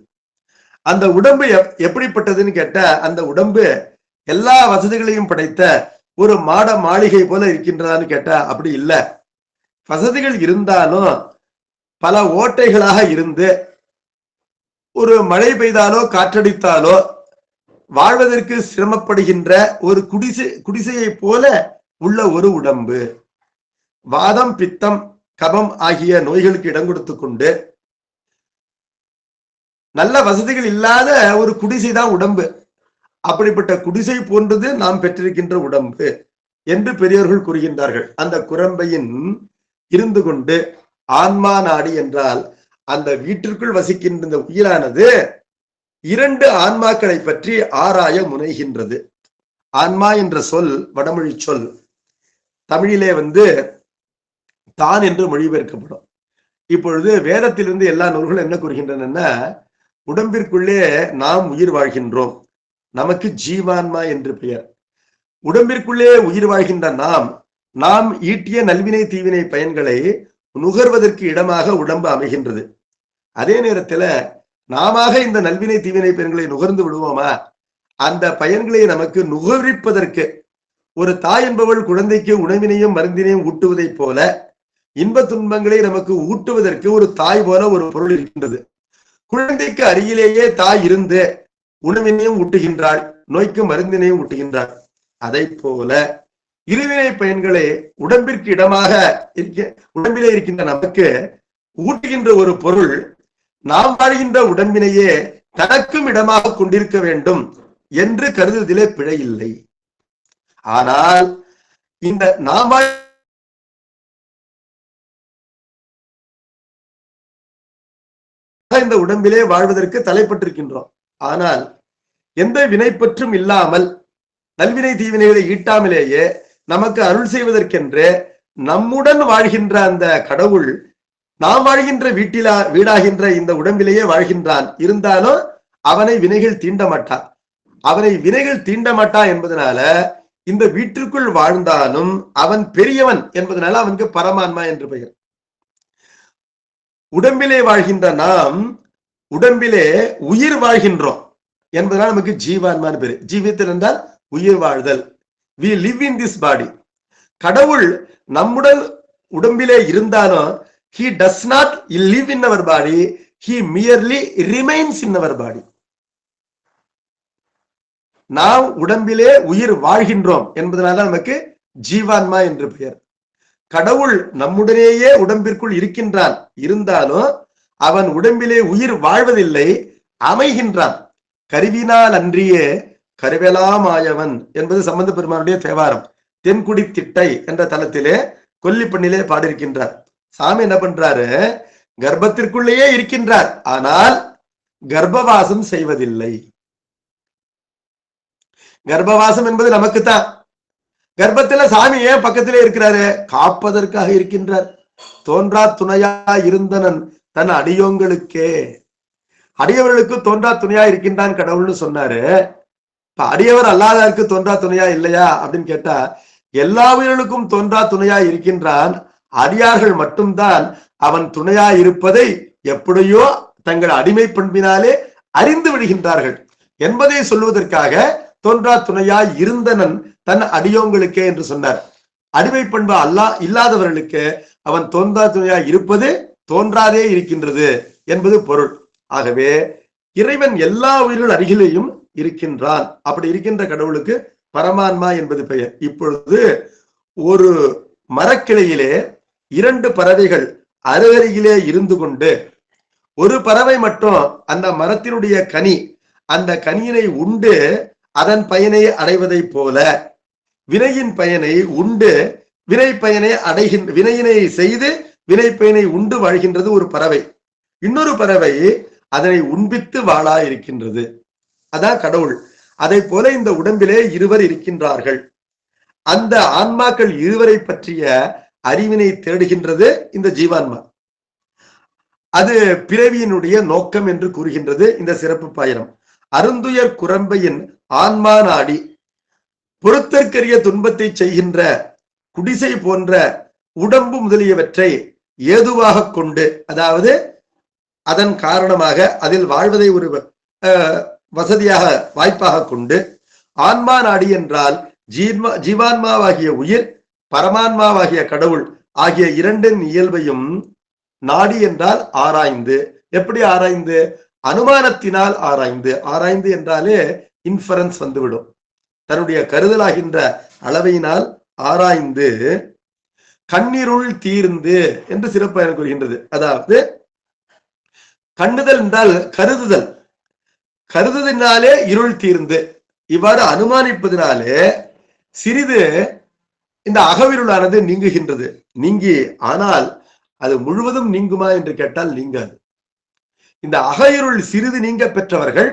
அந்த உடம்பு எப்படிப்பட்டதுன்னு கேட்டா, அந்த உடம்பு எல்லா வசதிகளையும் படைத்த ஒரு மாட மாளிகை போல இருக்கின்றதான்னு கேட்டா அப்படி இல்லை. வசதிகள் இருந்தாலும் பல ஓட்டைகளாக இருந்து, ஒரு மழை பெய்தாலோ காற்றடித்தாலோ வாழ்வதற்கு சிரமப்படுகின்ற ஒரு குடிசையை போல உள்ள ஒரு உடம்பு. வாதம் பித்தம் கபம் ஆகிய நோய்களுக்கு இடம் கொடுத்து கொண்டு நல்ல வசதிகள் இல்லாத ஒரு குடிசை தான் உடம்பு. அப்படிப்பட்ட குடிசை போன்றது நாம் பெற்றிருக்கின்ற உடம்பு என்று பெரியவர்கள் கூறுகின்றார்கள். அந்த குரம்பையின் இருந்து கொண்டு ஆன்மா நாடி என்றால், அந்த வீட்டிற்குள் வசிக்கின்ற இந்த உயிரானது இரண்டு ஆன்மாக்களை பற்றி ஆராய முனைகின்றது. ஆன்மா என்ற சொல் வடமொழி சொல். தமிழிலே தான் என்று மொழிபெயர்க்கப்படும். இப்பொழுது வேதத்திலிருந்து எல்லா நூல்களும் என்ன கூறுகின்றன? உடம்பிற்குள்ளே நாம் உயிர் வாழ்கின்றோம், நமக்கு ஜீவான்மா என்று பெயர். உடம்பிற்குள்ளே உயிர் வாழ்கின்ற நாம் ஈட்டிய நல்வினை தீவினை பயன்களை நுகர்வதற்கு இடமாக உடம்பு அமைகின்றது. அதே நேரத்துல நாம இந்த நல்வினை தீவினை பயன்களை நுகர்ந்து விடுவோமா? அந்த பயன்களை நமக்கு நுகர்விப்பதற்கு ஒரு தாய் என்பவள் குழந்தைக்கு உணவினையும் மருந்தினையும் ஊட்டுவதைப் போல இன்ப துன்பங்களை நமக்கு ஊட்டுவதற்கு ஒரு தாய் போல ஒரு பொருள் இருக்கின்றது. குழந்தைக்கு அருகிலேயே தாய் இருந்து உணவினையும் ஊட்டுகின்றாள், நோய்க்கு மருந்தினையும் ஊட்டுகின்றாள். அதை போல இருவினை பயன்களை உடம்பிற்கு இடமாக உடம்பிலே இருக்கின்ற நமக்கு ஊட்டுகின்ற ஒரு பொருள் நாம் வாழ்கின்ற உடம்பினையே தனக்கும் இடமாக கொண்டிருக்க வேண்டும் என்று கருதுவதிலே பிழை இல்லை. ஆனால் இந்த நாம் இந்த உடம்பிலே வாழ்வதற்கு தலைப்பட்டிருக்கின்றோம். ஆனால் எந்த வினைப்பற்றும் இல்லாமல் நல்வினை தீவினைகளை ஈட்டாமலேயே நமக்கு அருள் செய்வதற்கென்று நம்முடன் வாழ்கின்ற அந்த கடவுள் நாம் வாழ்கின்ற வீடாகின்ற இந்த உடம்பிலேயே வாழ்கின்றான். இருந்தாலும் அவனை வினைகள் தீண்ட மாட்டான். அவனை வினைகள் தீண்ட மாட்டான் என்பதனால இந்த வீட்டிற்குள் வாழ்ந்தாலும் அவன் பெரியவன் என்பதனால அவனுக்கு பரமான்மா என்று பெயர். உடம்பிலே வாழ்கின்ற நாம் உடம்பிலே உயிர் வாழ்கின்றோம் என்பதனால் நமக்கு ஜீவான்மான்னு பேரு. ஜீவித்தல் என்றால் உயிர் வாழ்தல். we live in this body. கடவுள் நம்முடன் உடம்பிலே இருந்தாலும் he does not live in our body, he merely remains in our body. நாம் உடம்பிலே உயிர் வாழ்கின்றோம் என்பதனால நமக்கு ஜீவான்மா என்று பெயர். கடவுள் நம்முடனேயே உடம்பிற்குள் இருக்கின்றான், இருந்தாலும் அவன் உடம்பிலே உயிர் வாழ்வதில்லை, அமைகின்றான். கருவினால் அன்றியே கருவெலாமாயவன் என்பது சம்பந்த பெருமானுடைய தேவாரம். தென்குடி திட்டை என்ற தலத்திலே கொல்லிப்பண்ணிலே பாடியிருக்கின்றார். சாமி என்ன பண்றாரு? கர்ப்பத்திற்குள்ளேயே இருக்கின்றார், ஆனால் கர்ப்பவாசம் செய்வதில்லை. கர்ப்பவாசம் என்பது நமக்குத்தான். கர்ப்பத்துல சாமி ஏன் பக்கத்திலே இருக்கிறாரு? காப்பதற்காக இருக்கின்றார். தோன்றா துணையா இருந்தனன் தன் அடியோங்களுக்கே. அடியவர்களுக்கு தோன்றா துணையா இருக்கின்றான் கடவுள்னு சொன்னாரு. இப்ப அடியவர் அல்லாதவருக்கு தோன்றா துணையா இல்லையா அப்படின்னு கேட்டா, எல்லா உயிர்களுக்கும் தோன்றா துணையா இருக்கின்றான். அடியார்கள் மட்டும்தான் அவன் துணையா இருப்பதை எப்படியோ தங்கள் அடிமை பண்பினாலே அறிந்து விடுகின்றார்கள் என்பதை சொல்லுவதற்காக தோன்றா துணையா இருந்தனன் தன் அடியோங்களுக்கே என்று சொன்னார். அடிமை பண்பு இல்லாதவர்களுக்கு அவன் தோன்றா துணையா இருப்பது தோன்றாதே இருக்கின்றது என்பது பொருள். ஆகவே இறைவன் எல்லா உயிர்கள் அருகிலேயும் இருக்கின்றான். அப்படி இருக்கின்ற கடவுளுக்கு பரமான்மா என்பது பெயர். இப்பொழுது ஒரு மரக்கிளையிலே 2 பறவைகள் அருகருகிலே இருந்து கொண்டு ஒரு பறவை மட்டும் அந்த மரத்தினுடைய கனி, அந்த கனியினை உண்டு அதன் பயனை அடைவதை போல வினையின் பயனை உண்டு வினை பயனை வினையினை செய்து வினை பயனை உண்டு வாழ்கின்றது ஒரு பறவை. இன்னொரு பறவை அதனை உண்பித்து வாழா இருக்கின்றது. அதான் கடவுள். அதை போல இந்த உடம்பிலே இருவர் இருக்கின்றார்கள். அந்த ஆன்மாக்கள் இருவரை பற்றிய அறிவினை தேடுகின்றது இந்த ஜீவான்மா. அது பிறவியினுடைய நோக்கம் என்று கூறுகின்றது இந்த சிறப்பு பாயிரம். அருந்துயர் குரம்பையின் ஆன்மா நாடி பொறுத்தற்கரிய துன்பத்தை செய்கின்ற குடிசை போன்ற உடம்பு முதலியவற்றை ஏதுவாக கொண்டு, அதாவது அதன் காரணமாக அதில் வாழ்வதை ஒரு வசதியாக வாய்ப்பாக கொண்டு, ஆன்மா நாடி என்றால் ஜீவான்மாவாகிய உயிர், பரமான்மாவாகிய கடவுள் ஆகிய இரண்டின் இயல்பையும் நாடி என்றால் ஆராய்ந்து. எப்படி ஆராய்ந்து? அனுமானத்தினால் ஆராய்ந்து. ஆராய்ந்து என்றாலே இன்ஃபரன்ஸ் வந்துவிடும். தன்னுடைய கருதலாகின்ற அளவையினால் ஆராய்ந்து கண்ணிருள் தீர்ந்து என்று சிறப்பு எனக்கு கூறுகின்றது. அதாவது கண்ணுதல் என்றால் கருதுதல், கருதுதலினாலே இருள் தீர்ந்து. இவ்வாறு அனுமானிப்பதினாலே சிறிது இந்த அகவிருளானது நீங்குகின்றது. நீங்கி, ஆனால் அது முழுவதும் நீங்குமா என்று கேட்டால் நீங்காது. இந்த அகையிருள் சிறிது நீங்க பெற்றவர்கள்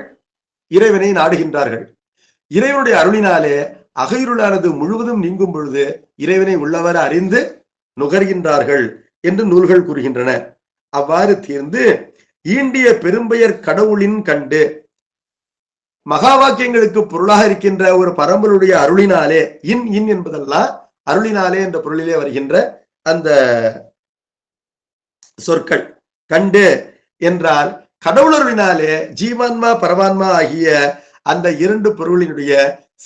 இறைவனை நாடுகின்றார்கள். இறைவனுடைய அருளினாலே அகையிருளானது முழுவதும் நீங்கும் பொழுது இறைவனை உள்ளவர அறிந்து நுகர்கின்றார்கள் என்று நூல்கள் கூறுகின்றன. அவ்வாறு தீர்ந்து ஈண்டிய பெரும்பெயர் கடவுளின் கண்டு மகா வாக்கியங்களுக்கு பொருளாக இருக்கின்ற ஒரு பரம்பலுடைய அருளினாலே, இன் இன் என்பதெல்லாம் அருளினாலே என்ற பொருளிலே வருகின்ற அந்த சொற்கள். கண்டு என்றால் கடவுளர்களினாலே ஜீவான்மா பரமான்மா ஆகிய அந்த இரண்டு பொருளினுடைய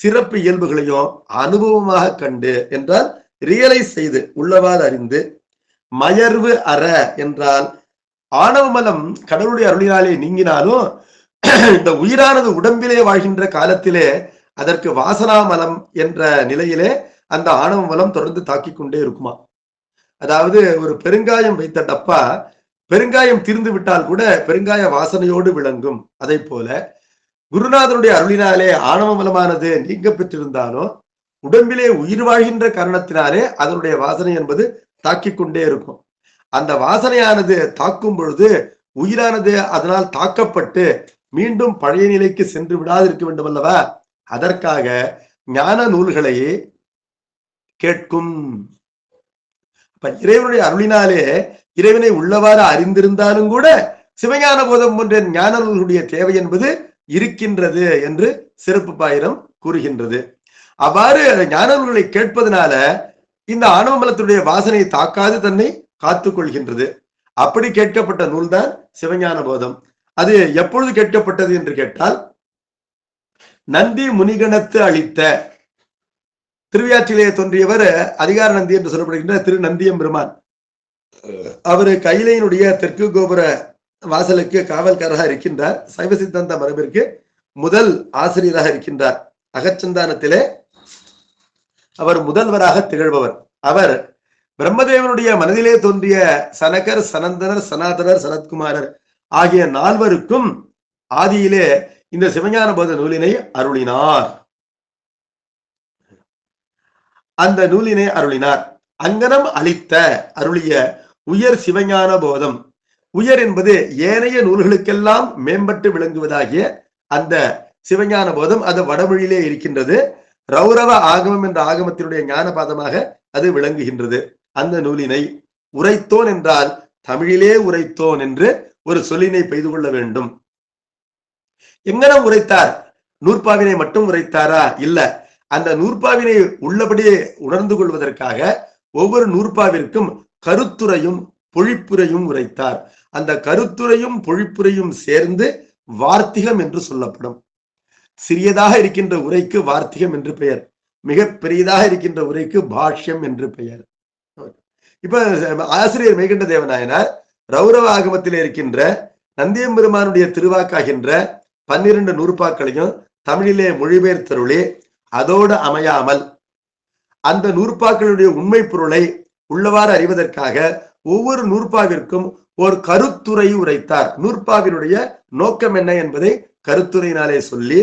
சிறப்பு இயல்புகளையும் அனுபவமாக கண்டு என்றால் ரியலைஸ் செய்து உள்ளவாறு அறிந்து, மயர்வு அற என்றால் ஆணவ மலம் கடவுளுடைய அருளினாலே நீங்கினாலும் இந்த உயிரானது உடம்பிலே வாழ்கின்ற காலத்திலே அதற்கு வாசனா மலம் என்ற நிலையிலே அந்த ஆணவ மலம் தொடர்ந்து தாக்கிக் கொண்டே இருக்குமா. அதாவது ஒரு பெருங்காயம் வைத்த டப்பா பெருங்காயம் தீர்ந்து விட்டால் கூட பெருங்காய வாசனையோடு விளங்கும். அதை போல குருநாதனுடைய அருளினாலே ஆணவ மலமானது நீங்க பெற்றிருந்தாலும் உடம்பிலே உயிர் வாழ்கின்ற காரணத்தினாலே அதனுடைய வாசனை என்பது தாக்கிக் கொண்டே இருக்கும். அந்த வாசனையானது தாக்கும் பொழுது உயிரானது அதனால் தாக்கப்பட்டு மீண்டும் பழைய நிலைக்கு சென்று விடாது இருக்க வேண்டும் அல்லவா. அதற்காக ஞான நூல்களை கேட்கும். இறைவனுடைய அருளினாலே இறைவனை உள்ளவாறு அறிந்திருந்தாலும் கூட சிவஞான போதம் போன்ற ஞான நூல்களுடைய தேவை என்பது இருக்கின்றது என்று சிறப்பு பாயிரம் கூறுகின்றது. அவ்வாறு ஞான நூல்களை கேட்பதனால இந்த ஆணவ மலத்துடைய வாசனையை தாக்காது தன்னை காத்துக் கொள்கின்றது. அப்படி கேட்கப்பட்ட நூல்தான் சிவஞான போதம். அது எப்பொழுது கேட்கப்பட்டது என்று கேட்டால், நந்தி முனிகணத்து அளித்த திருவியாற்றிலே தோன்றியவர் அதிகார நந்தி என்று சொல்லப்படுகின்ற திரு நந்தியம்பெருமான். அவரு கைலையினுடைய தெற்கு கோபுர வாசலுக்கு காவல்காரராக இருக்கின்றார். சைவ சித்தாந்த மரபிற்கு முதல் ஆசிரியராக இருக்கின்றார். அகச்சந்தானத்திலே அவர் முதல்வராக திகழ்பவர். அவர் பிரம்மதேவனுடைய மனதிலே தோன்றிய சனகர், சனந்தனர், சனாதனர், சனத்குமாரர் ஆகிய நால்வருக்கும் ஆதியிலே இந்த சிவஞான போத நூலினை அருளினார். அந்த நூலினை அருளினார். அங்கனம் அளித்த அருளிய உயர் சிவஞான போதம். உயர் என்பது ஏனைய நூல்களுக்கெல்லாம் மேம்பட்டு விளங்குவதாகிய அந்த சிவஞான போதம் அது வடமொழியிலே இருக்கின்றது. ரௌரவ ஆகமம் என்ற ஆகமத்தினுடைய ஞான பாதமாக அது விளங்குகின்றது. அந்த நூலினை உரைத்தோன் என்றால் தமிழிலே உரைத்தோன் என்று ஒரு சொல்லினை பெய்து கொள்ள வேண்டும். எங்கனம் உரைத்தார்? நூற்பாவினை மட்டும் உரைத்தாரா? இல்ல, அந்த நூற்பாவினை உள்ளபடியே உணர்ந்து கொள்வதற்காக ஒவ்வொரு நூற்பாவிற்கும் கருத்துரையும் பொழிப்புரையும் உரைத்தார். அந்த கருத்துரையும் பொழிப்புரையும் சேர்ந்து வார்த்திகம் என்று சொல்லப்படும். சிறியதாக இருக்கின்ற உரைக்கு வார்த்திகம் என்று பெயர், மிக பெரியதாக இருக்கின்ற உரைக்கு பாஷ்யம் என்று பெயர். இப்ப ஆசிரியர் மெய்கண்ட தேவநாயனார் ரௌரவ ஆகமத்திலே இருக்கின்ற நந்தியம்பெருமானுடைய திருவாக்காகின்ற 12 நூற்பாக்களையும் தமிழிலே மொழிபெயர்த்தருளே அதோடு அமையாமல் அந்த நூற்பாக்களுடைய உண்மை பொருளை உள்ளவாறு அறிவதற்காக ஒவ்வொரு நூற்பாவிற்கும் ஒரு கருத்துரை உரைத்தார். நூற்பாவினுடைய நோக்கம் என்ன என்பதை கருத்துரையினாலே சொல்லி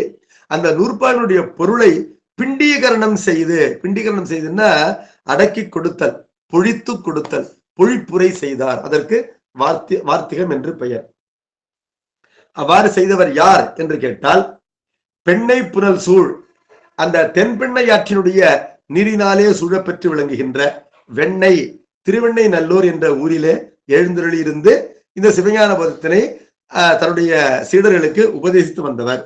அந்த நூற்பாவினுடைய பொருளை பிண்டீகரணம் செய்துன்னா அடக்கி கொடுத்தல், பொழித்து கொடுத்தல், பொழிப்புரை செய்தார். அதற்கு வார்த்திகம் என்று பெயர். அவ்வாறு செய்தவர் யார் என்று கேட்டால், பெண்ணை புனல் சூழ் அந்த தென்பெண்ணை ஆற்றினுடைய நீரினாலே சூழப்பெற்று விளங்குகின்ற வெண்ணை திருவெண்ணை நல்லூர் என்ற ஊரிலே எழுந்தருளி இருந்து இந்த சிவஞான போதத்தினை தன்னுடைய சீடர்களுக்கு உபதேசித்து வந்தவர்.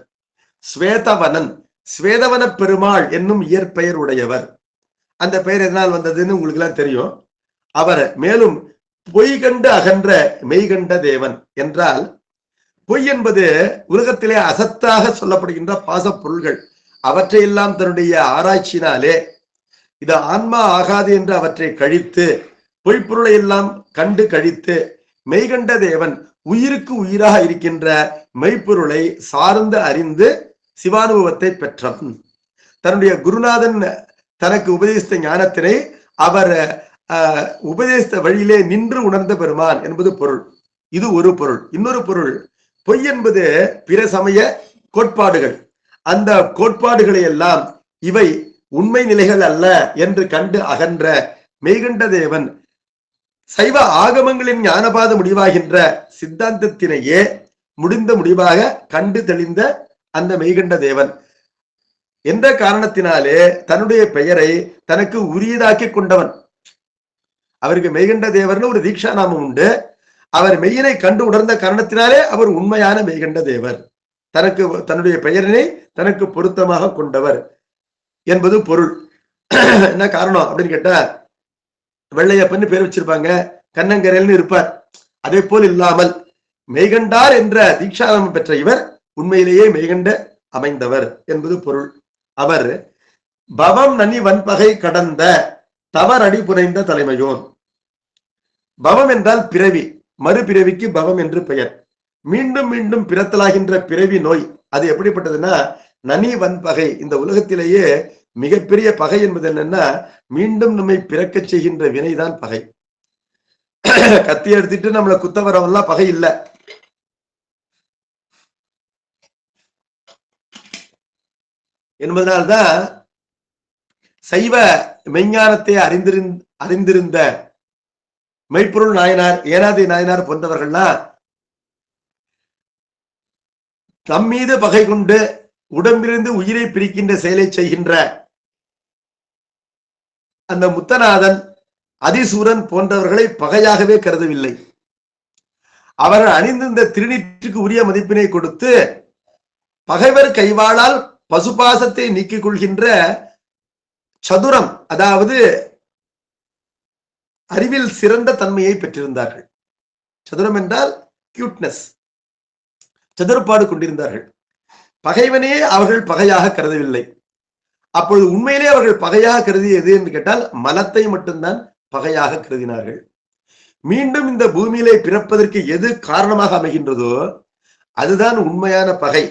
ஸ்வேதவனன், ஸ்வேதவன பெருமாள் என்னும் இயற்பெயர் உடையவர். அந்த பெயர் எதனால் வந்ததுன்னு உங்களுக்கு எல்லாம் தெரியும். அவர் மேலும் பொய் கண்டு அகன்ற மெய்கண்ட தேவன் என்றால், பொய் என்பது உலகத்திலே அசத்தாக சொல்லப்படுகின்ற பாச பொருள்கள். அவற்றையெல்லாம் தன்னுடைய ஆராய்ச்சியினாலே இது ஆன்மா ஆகாது என்று அவற்றை கழித்து பொய்ப்பொருளை எல்லாம் கண்டு கழித்து மெய்கண்ட தேவன் உயிருக்கு உயிராக இருக்கின்ற மெய்ப்பொருளை சார்ந்து அறிந்து சிவானுபவத்தை பெற்றவன். தன்னுடைய குருநாதன் தனக்கு உபதேசித்த ஞானத்தினை அவர் உபதேசித்த வழியிலே நின்று உணர்ந்த பெருமான் என்பது பொருள். இது ஒரு பொருள். இன்னொரு பொருள், பொய் என்பது பிற சமய கோட்பாடுகள். அந்த கோட்பாடுகளை எல்லாம் இவை உண்மை நிலைகள் அல்ல என்று கண்டு அகன்ற மெய்கண்ட தேவன் சைவ ஆகமங்களின் ஞானபாத முடிவாகின்ற சித்தாந்தத்தினையே முடிந்த முடிவாக கண்டு தெளிந்த அந்த மெய்கண்ட தேவன் எந்த காரணத்தினாலே தன்னுடைய பெயரை தனக்கு உரியதாக்கி கொண்டவன். அவருக்கு மெய்கண்ட தேவர்னு ஒரு தீட்சா நாமம் உண்டு. அவர் மெய்யினை கண்டு உணர்ந்த காரணத்தினாலே அவர் உண்மையான மெய்கண்ட தேவர். தனக்கு தன்னுடைய பெயரினை தனக்கு பொருத்தமாக கொண்டவர் என்பது பொருள். என்ன காரணம் அப்படின்னு கேட்டா, வெள்ளையப்பன்னு பேர் வச்சிருப்பாங்க, கண்ணங்கரையல்னு இருப்பார். அதே போல் இல்லாமல் மெய்கண்டார் என்ற தீட்சாதம் பெற்ற இவர் உண்மையிலேயே மெய்கண்ட அமைந்தவர் என்பது பொருள். அவர் பவம் நனி வன்பகை கடந்த தவறடி புனைந்த தலைமையோன். பவம் என்றால் பிறவி, மறுபிறவிக்கு பவம் என்று பெயர். மீண்டும் மீண்டும் பிறத்தலாகின்ற பிறவி நோய் அது எப்படிப்பட்டதுன்னா நனி வன்பகை. இந்த உலகத்திலேயே மிகப்பெரிய பகை என்பது என்னன்னா மீண்டும் நம்மை பிறக்க செய்கின்ற வினைதான் பகை. கத்தி எடுத்துட்டு நம்மளை குத்த வரவெல்லாம் பகை இல்ல. என்பதனால்தான் சைவ மெய்ஞானத்தை அறிந்திருந்த மெய்ப்பொருள் நாயனார், ஏனாதி நாயனார் போன்றவர்கள்லாம் தம் மீது பகை கொண்டு உடம்பிலிருந்து உயிரை பிரிக்கின்ற செயலை செய்கின்ற அந்த முத்தநாதன், அதிசூரன் போன்றவர்களை பகையாகவே கருதவில்லை. அவர்கள் அணிந்திருந்த திருநீற்றுக்கு உரிய மதிப்பினை கொடுத்து பகைவர் கைவாளால் பசுபாசத்தை நீக்கிக் கொள்கின்ற சதுரம், அதாவது அறிவில் சிறந்த தன்மையை பெற்றிருந்தார்கள். சதுரம் என்றால் கியூட்னஸ், சதுரப்பாடு கொண்டிருந்தார்கள். பகைவனே அவர்கள் பகையாக கருதவில்லை. அப்பொழுது உண்மையிலே அவர்கள் பகையாக கருதியது என்று கேட்டால் மலத்தை மட்டும்தான் பகையாக கருதினார்கள். மீண்டும் இந்த பூமியிலே பிறப்பதற்கு எது காரணமாக அமைகின்றதோ அதுதான் உண்மையான பகை.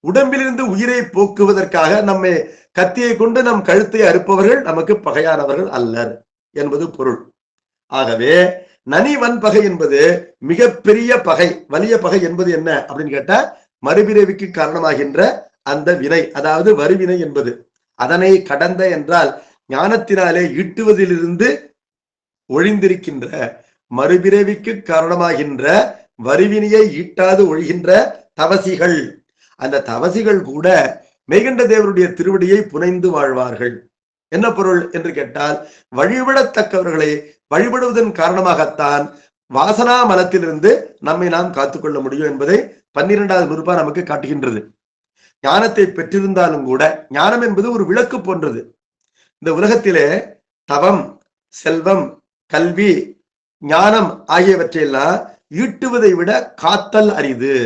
உடம்பிலிருந்து உயிரை போக்குவதற்காக நம்மை கத்தியை கொண்டு நம் கழுத்தை அறுப்பவர்கள் நமக்கு பகையானவர்கள் அல்லர் என்பது பொருள். ஆகவே நனி வன்பகை என்பது மிகப்பெரிய பகை, வலிய பகை என்பது என்ன அப்படின்னு கேட்டா மறுபிறவிக்கு காரணமாகின்ற அந்த வினை, அதாவது வறுவினை என்பது. அதனை கடந்த என்றால் ஞானத்தினாலே ஈட்டுவதிலிருந்து ஒழிந்திருக்கின்ற மறுபிறவிக்கு காரணமாகின்ற வறுவினையை ஈட்டாது ஒழிகின்ற தவசிகள். அந்த தவசிகள் கூட மெய்கண்ட தேவருடைய திருவடியை புனைந்து வாழ்வார்கள். என்ன பொருள் என்று கேட்டால் வழிபடத்தக்கவர்களை வழிபடுவதன் காரணமாகத்தான் வாசனா மலத்திலிருந்து நம்மை நாம் காத்துக்கொள்ள முடியும் என்பதை 12வது நூற்பா நமக்கு காட்டுகின்றது. ஞானத்தை பெற்றிருந்தாலும் கூட ஞானம் என்பது ஒரு விளக்கு போன்றது. இந்த உலகத்திலே தவம், செல்வம், கல்வி, ஞானம் ஆகியவற்றையெல்லாம் ஈட்டுவதை விட காத்தல் அரிது.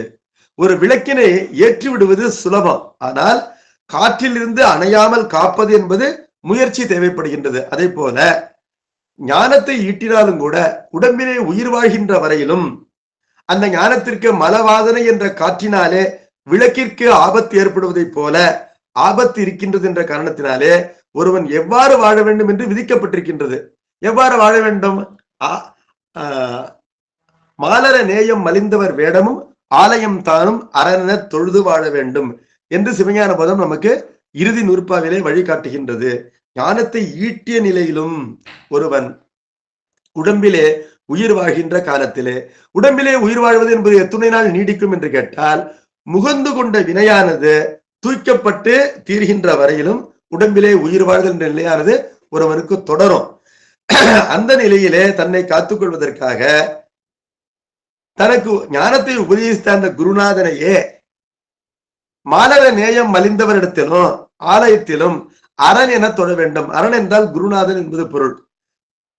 ஒரு விளக்கினை ஏற்றி விடுவது சுலபம், ஆனால் காற்றிலிருந்து அணையாமல் காப்பது என்பது முயற்சி தேவைப்படுகின்றது. அதே போல ஞானத்தை ஈட்டினாலும் கூட உடம்பிலே உயிர் வாழ்கின்ற வரையிலும் அந்த ஞானத்திற்கு மலவாதனை என்ற காற்றினாலே விளக்கிற்கு ஆபத்து ஏற்படுவதை போல ஆபத்து இருக்கின்றது என்ற காரணத்தினாலே ஒருவன் எவ்வாறு வாழ வேண்டும் என்று விதிக்கப்பட்டிருக்கின்றது. எவ்வாறு வாழ வேண்டும்? மாலர நேயம் மலிந்தவர் வேடமும் ஆலயம் தானும் அரணென தொழுது வாழ வேண்டும் என்று சிவஞான போதம் நமக்கு இறுதி நூற்பாவிலே வழிகாட்டுகின்றது. ஞானத்தை ஈட்டிய நிலையிலும் ஒருவன் உடம்பிலே உயிர் வாழ்கின்ற காலத்திலே, உடம்பிலே உயிர் வாழ்வது என்பது எத்துணை நாள் நீடிக்கும் என்று கேட்டால் முகந்து கொண்ட வினையானது தூய்க்கப்பட்டு தீர்கின்ற வரையிலும் உடம்பிலே உயிர் வாழ்தல் என்ற நிலையானது ஒருவனுக்கு தொடரும். அந்த நிலையிலே தன்னை காத்துக்கொள்வதற்காக தனக்கு ஞானத்தை உபதேசித்த அந்த குருநாதனையே மாலர நேயம் மலிந்தவரிடத்திலும் ஆலயத்திலும் அரண் என தொழ வேண்டும். அரண் என்றால் குருநாதன் என்பது பொருள்.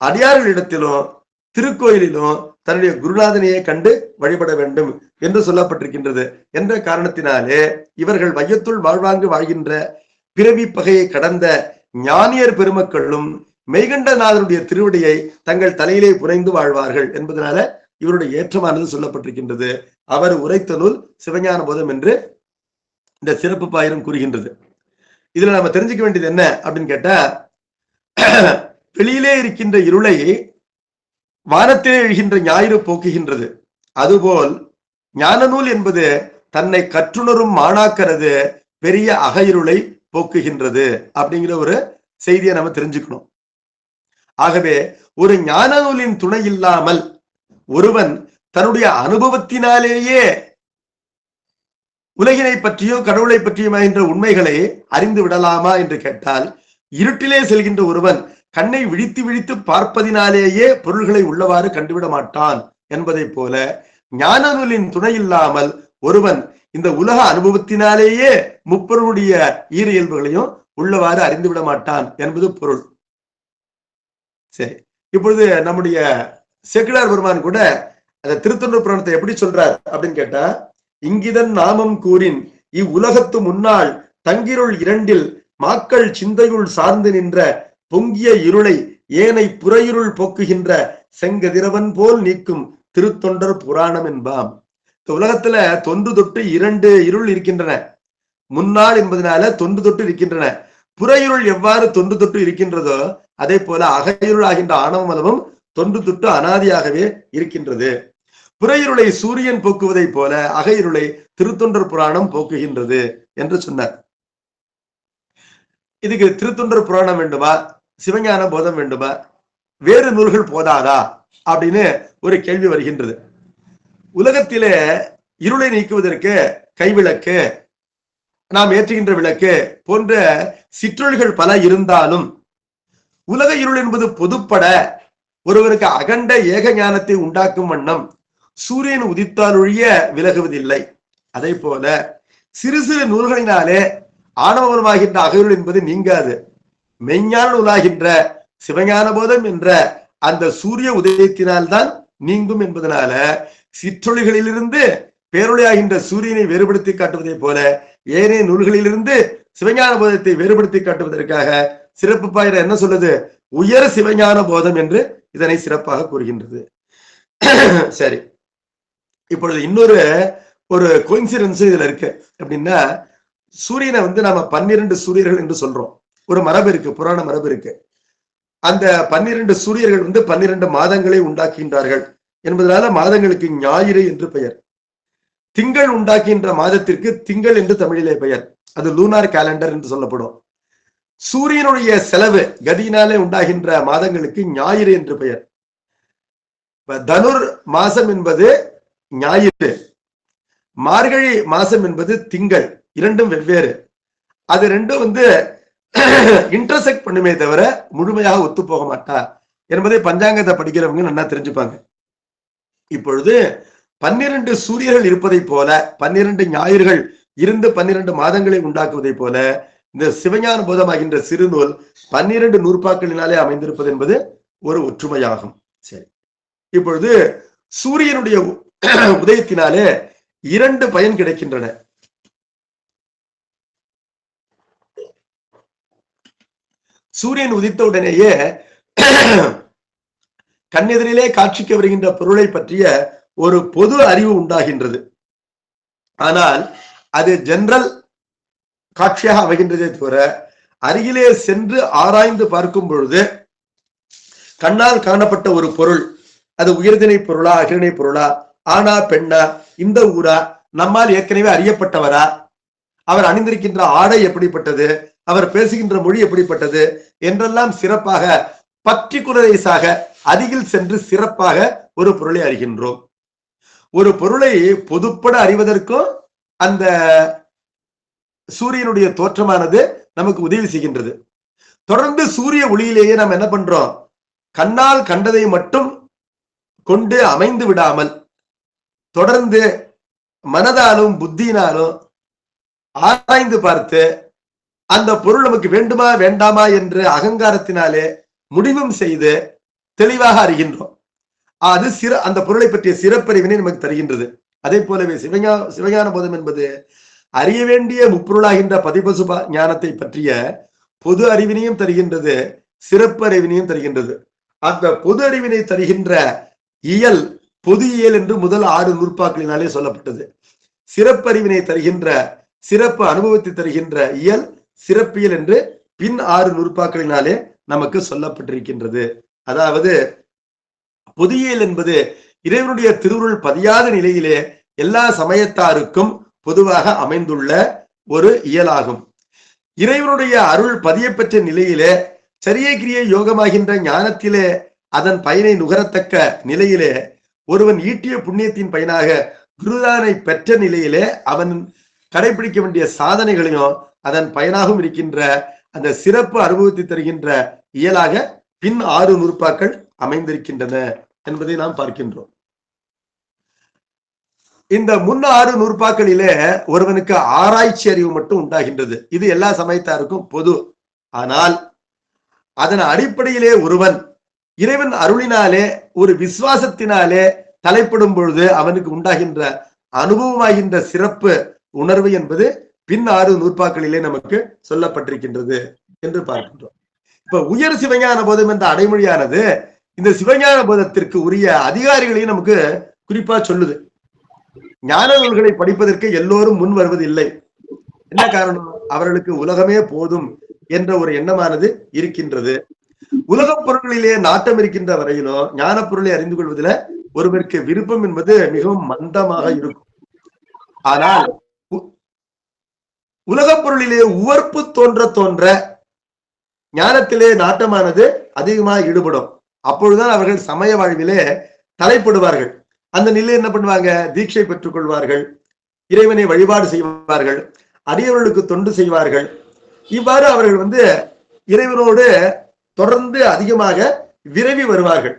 அடியார்களிடத்திலும் திருக்கோயிலிலும் தன்னுடைய குருநாதனையே கண்டு வழிபட வேண்டும் என்று சொல்லப்பட்டிருக்கின்றது. என்ற காரணத்தினாலே இவர்கள் வையத்துள் வாழ்வாங்கு வாழ்கின்ற பிறவி பகையை கடந்த ஞானியர் பெருமக்களும் மெய்கண்டநாதனுடைய திருவடியை தங்கள் தலையிலே புனைந்து வாழ்வார்கள் என்பதனால இவருடைய ஏற்றமானது சொல்லப்பட்டிருக்கின்றது. அவர் உரைத்த நூல் சிவஞான போதம் என்று இந்த சிறப்பு பாயிரம் கூறுகின்றது. இதுல நம்ம தெரிஞ்சுக்க வேண்டியது என்ன அப்படின்னு கேட்டா, வெளியிலே இருக்கின்ற இருளை வானத்திலே எழுகின்ற ஞாயிறு போக்குகின்றது. அதுபோல் ஞான நூல் என்பது தன்னை கற்றுணரும் மாணாக்கரது பெரிய அகையிருளை போக்குகின்றது அப்படிங்கிற ஒரு செய்தியை நம்ம தெரிஞ்சுக்கணும். ஆகவே ஒரு ஞான நூலின் துணை இல்லாமல் ஒருவன் தன்னுடைய அனுபவத்தினாலேயே உலகினை பற்றியோ கடவுளை பற்றியுமாகின்ற உண்மைகளை அறிந்து விடலாமா என்று கேட்டால், இருட்டிலே செல்கின்ற ஒருவன் கண்ணை விழித்து விழித்து பார்ப்பதினாலேயே பொருள்களை உள்ளவாறு கண்டுவிட மாட்டான் என்பதை போல ஞான நூலின் துணை இல்லாமல் ஒருவன் இந்த உலக அனுபவத்தினாலேயே முப்பொருளுடைய ஈர இயல்புகளையும் உள்ளவாறு அறிந்துவிட மாட்டான் என்பது பொருள். சரி, இப்பொழுது நம்முடைய சேக்கிழார் பெருமான் கூட அந்த திருத்தொண்டர் புராணத்தை எப்படி சொல்றார் அப்படின்னு கேட்டா, இங்கிதன் நாமம் கூறின் இவ்வுலகத்து முன்னாள் தங்கிருள் இரண்டில் மாக்கள் சிந்தையுள் சார்ந்து நின்ற பொங்கிய இருளை ஏனை புறையிருள் போக்குகின்ற செங்கதிரவன் போல் நீக்கும் திருத்தொண்டர் புராணம் என்பாம். இந்த உலகத்துல தொன்று தொட்டு 2 இருள் இருக்கின்றன. முன்னாள் என்பதனால தொன்று தொட்டு இருக்கின்றன. புறையிருள் எவ்வாறு தொன்று தொட்டு இருக்கின்றதோ அதே போல அகையிருள் ஆகின்ற ஆணவ மலமும் தொன்று தொட்டு அனாதியாகவே இருக்கின்றது. புறையிருளை சூரியன் போக்குவதை போல அகையிருளை திருத்தொண்டர் புராணம் போக்குகின்றது என்று சொன்னார். இதுக்கு திருத்தொண்டர் புராணம் வேண்டுமா, சிவஞான போதம் வேண்டுமா, வேறு நூல்கள் போதாதா அப்படின்னு ஒரு கேள்வி வருகின்றது. உலகத்திலே இருளை நீக்குவதற்கு கைவிளக்கு, நாம் ஏற்றுகின்ற விளக்கு போன்ற சிற்றொழிகள் பல இருந்தாலும் உலக இருள் என்பது பொதுப்பட ஒருவருக்கு அகண்ட ஏக ஞானத்தை உண்டாக்கும் வண்ணம் சூரியன் உதித்தால் ஒழிய விலகுவதில்லை. அதே போல சிறு சிறு நூல்களினாலே ஆணவமாகின்ற அகையுள் என்பது நீங்காது. மெய்ஞான நூலாகின்ற சிவஞான போதம் என்ற அந்த சூரிய உதயத்தினால்தான் நீங்கும் என்பதனால சிற்றொழிகளிலிருந்து பேரொழியாகின்ற சூரியனை வேறுபடுத்தி காட்டுவதை போல ஏனைய நூல்களிலிருந்து சிவஞான போதத்தை வேறுபடுத்தி காட்டுவதற்காக சிறப்பு பாயிர என்ன சொல்லுது, உயர் சிவஞான போதம் என்று இதனை சிறப்பாக கூறுகின்றது. சரி, இப்பொழுது இன்னொரு ஒரு கோயின்சிடன்ஸ் இதுல இருக்கு. அப்படின்னா சூரியனை நாம 12 சூரியர்கள் என்று சொல்றோம். ஒரு மரபு இருக்கு, புராண மரபு இருக்கு. அந்த 12 சூரியர்கள் 12 மாதங்களை உண்டாக்குகின்றார்கள் என்பதனால மாதங்களுக்கு ஞாயிறு என்று பெயர். திங்கள் உண்டாக்குகின்ற மாதத்திற்கு திங்கள் என்று தமிழிலே பெயர். அது லூனார் கேலண்டர் என்று சொல்லப்படும். சூரியனுடைய செலவு கதியினாலே உண்டாகின்ற மாதங்களுக்கு ஞாயிறு என்று பெயர். தனுர் மாசம் என்பது ஞாயிறு, மார்கழி மாசம் என்பது திங்கள். இரண்டும் வெவ்வேறு. அது ரெண்டும் இன்டர்செக்ட் பண்ணுமே தவிர முழுமையாக ஒத்து போக மாட்டா என்பதை பஞ்சாங்கத்தை படிக்கிறவங்க நல்லா தெரிஞ்சுப்பாங்க. இப்பொழுது 12 சூரியர்கள் இருப்பதை போல 12 ஞாயிறுகள் இருந்து 12 மாதங்களை உண்டாக்குவதை போல இந்த சிவஞான போதமாகின்ற சிறுநூல் 12 நூற்பாக்களினாலே அமைந்திருப்பது என்பது ஒரு ஒற்றுமையாகும். சரி, இப்பொழுது சூரியனுடைய உதயத்தினாலே 2 பயன் கிடைக்கின்றன. சூரியன் உதித்த உடனேயே கண்ணெதிரிலே காட்சிக்கு வருகின்ற பொருளை பற்றிய ஒரு பொது அறிவு உண்டாகின்றது. ஆனால் அது ஜெனரல் காட்சியாக அமைகின்றதே தவிர அருகிலே சென்று ஆராய்ந்து பார்க்கும் பொழுது கண்ணால் காணப்பட்ட ஒரு பொருள் அது உயர்திணை பொருளா அகிரிணை பொருளா, ஆனா பெண்ணா, இந்த ஊரா, நம்மால் ஏற்கனவே அறியப்பட்டவரா, அவர் அணிந்திருக்கின்ற ஆடை எப்படிப்பட்டது, அவர் பேசுகின்ற மொழி எப்படிப்பட்டது என்றெல்லாம் சிறப்பாக பர்டிகுலரைஸாக அருகில் சென்று சிறப்பாக ஒரு பொருளை அறிகின்றோம். ஒரு பொருளை பொதுப்பட அறிவதற்கும் அந்த சூரியனுடைய தோற்றமானது நமக்கு உதவி செய்கின்றது. தொடர்ந்து சூரிய ஒளியிலேயே நாம் என்ன பண்றோம், கண்ணால் கண்டதை மட்டும் கொண்டு அமைந்து விடாமல் தொடர்ந்து மனதாலும் புத்தியினாலும் ஆராய்ந்து பார்த்து அந்த பொருள் நமக்கு வேண்டுமா வேண்டாமா என்று அகங்காரத்தினாலே முடிவும் செய்து தெளிவாக அறிகின்றோம். அது அந்த பொருளை பற்றிய சிறப்பறிவினை நமக்கு தருகின்றது. அதே போலவே சிவஞான போதம் என்பது அறிய வேண்டிய முப்பொருளாகின்ற பதிபசு ஞானத்தை பற்றிய பொது அறிவினையும் தருகின்றது, சிறப்பு அறிவினையும் தருகின்றது. அந்த பொது அறிவினை தருகின்ற இயல் பொது இயல் என்று முதல் 6 நூற்பாக்களினாலே சொல்லப்பட்டது. சிறப்பறிவினை தருகின்ற சிறப்பு அனுபவத்தை தருகின்ற இயல் சிறப்பியல் என்று பின் 6 நூற்பாக்களினாலே நமக்கு சொல்லப்பட்டிருக்கின்றது. அதாவது பொதியியல் என்பது இறைவனுடைய திருவுருள் பதியாத நிலையிலே எல்லா சமயத்தாருக்கும் பொதுவாக அமைந்துள்ள ஒரு இயலாகும். இறைவனுடைய அருள் பதியப்பெற்ற நிலையிலே சரியை கிரியை யோகமாகின்ற ஞானத்திலே அதன் பயனை நுகரத்தக்க நிலையிலே ஒருவன் ஈட்டிய புண்ணியத்தின் பயனாக குருதானை பெற்ற நிலையிலே அவன் கடைபிடிக்க வேண்டிய சாதனைகளையும் அதன் பயனாகவும் இருக்கின்ற அந்த சிறப்பு அனுபவத்தை தருகின்ற இயலாக பின் 6 நூற்பாக்கள் அமைந்திருக்கின்றன என்பதை நாம் பார்க்கின்றோம். இந்த முன் 6 நூற்பாக்களிலே ஒருவனுக்கு ஆராய்ச்சி அறிவு மட்டும் உண்டாகின்றது. இது எல்லா சமயத்தாருக்கும் பொது. ஆனால் அதன் அடிப்படையிலே ஒருவன் இறைவன் அருளினாலே ஒரு விசுவாசத்தினாலே தலைப்படும் பொழுது அவனுக்கு உண்டாகின்ற அனுபவமாகின்ற சிறப்பு உணர்வு என்பது பின் 6 நூற்பாக்களிலே நமக்கு சொல்லப்பட்டிருக்கின்றது என்று பார்க்கின்றோம். இப்ப உயர் சிவஞான போதம் என்ற அடைமொழியானது இந்த சிவஞான போதத்திற்கு உரிய அதிகாரிகளையும் நமக்கு குறிப்பா சொல்லுது. ஞான நூல்களை படிப்பதற்கு எல்லோரும் முன் வருவதில்லை. என்ன காரணம்? அவர்களுக்கு உலகமே போதும் என்ற ஒரு எண்ணமானது இருக்கின்றது. உலகப் பொருட்களிலே நாட்டம் இருக்கின்ற வரையிலும் ஞான பொருளை அறிந்து கொள்வதில் ஒருவருக்கு விருப்பம் என்பது மிகவும் மந்தமாக இருக்கும். ஆனால் உலகப் பொருளிலே உவர்ப்பு தோன்ற ஞானத்திலே நாட்டமானது அதிகமாக ஈடுபடும். அப்பொழுதுதான் அவர்கள் சமய வாழ்விலே தலைப்படுவார்கள். அந்த நிலையில் என்ன பண்ணுவாங்க? தீட்சை பெற்றுக் கொள்வார்கள், இறைவனை வழிபாடு செய்வார்கள், அடியவர்களுக்கு தொண்டு செய்வார்கள். இவ்வாறு அவர்கள் இறைவனோடு தொடர்ந்து அதிகமாக விரைவி வருவார்கள்.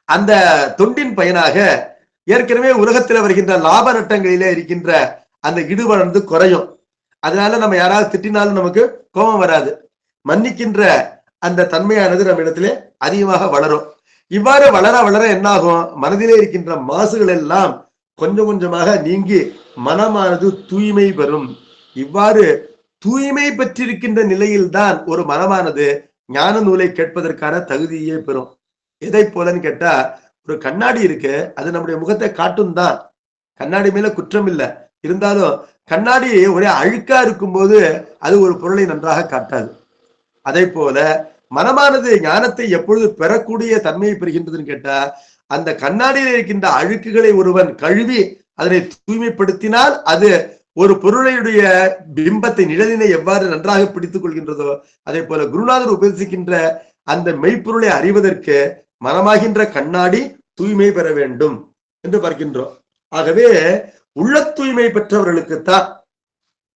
அந்த தொண்டின் பயனாக ஏற்கனவே உலகத்தில் வருகின்ற லாப நட்டங்களிலே இருக்கின்ற அந்த ஈடுபாடு குறையும். அதனால நம்ம யாராவது திட்டினாலும் நமக்கு கோபம் வராது. மன்னிக்கின்ற அந்த தன்மையானது நம்ம இடத்திலே அதிகமாக வளரும். இவ்வாறு வளர வளர என்னாகும்? மனதிலே இருக்கின்ற மாசுகள் எல்லாம் கொஞ்சம் கொஞ்சமாக நீங்கி மனமானது தூய்மை பெறும். இவ்வாறு தூய்மை பெற்றிருக்கின்ற நிலையில்தான் ஒரு மனமானது ஞான நூலை கேட்பதற்கான தகுதியே பெறும். எதை போலன்னு கேட்டா, ஒரு கண்ணாடி இருக்கு, அது நம்முடைய முகத்தை காட்டும் தான். கண்ணாடி மேல குற்றம் இல்லை. இருந்தாலும் கண்ணாடி ஒரே அழுக்கா இருக்கும் போது அது ஒரு பொருளை நன்றாக காட்டாது. அதே போல மனமானது ஞானத்தை எப்பொழுது பெறக்கூடிய தன்மையை பெறுகின்றதுன்னு கேட்டா, அந்த கண்ணாடியில் இருக்கின்ற அழுக்குகளை ஒருவன் கழுவி அதனை தூய்மைப்படுத்தினால் அது ஒரு பொருளையுடைய பிம்பத்தை, நிழலினை எவ்வாறு நன்றாக பிடித்துக் கொள்கின்றதோ அதே போல குருநாதர் உபதேசிக்கின்ற அந்த மெய்ப்பொருளை அறிவதற்கு மனமாகின்ற கண்ணாடி தூய்மை பெற வேண்டும் என்று பார்க்கின்றோம். ஆகவே உள்ள தூய்மை பெற்றவர்களுக்குத்தான்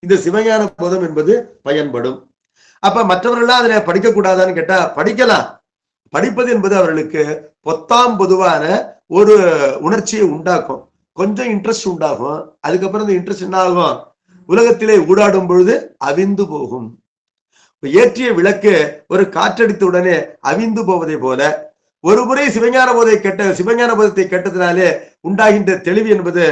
இந்த சிவஞான போதம் என்பது பயன்படும். அப்ப மற்றவர்கள்லாம் அதனை படிக்க கூடாதான்னு கேட்டா, படிக்கலாம். படிப்பது என்பது அவர்களுக்கு பொத்தாம் பொதுவான ஒரு உணர்ச்சியை உண்டாக்கும், கொஞ்சம் இன்ட்ரெஸ்ட் உண்டாகும். அதுக்கப்புறம் இந்த இன்ட்ரெஸ்ட் என்ன ஆகும்? உலகத்திலே ஊடாடும் பொழுது அவிந்து போகும். ஏற்றிய விளக்கு ஒரு காற்றடித்த உடனே அவிந்து போவதை போல, ஒரு முறை சிவஞான போதத்தை கேட்டதினாலே உண்டாகின்ற தெளிவு என்பது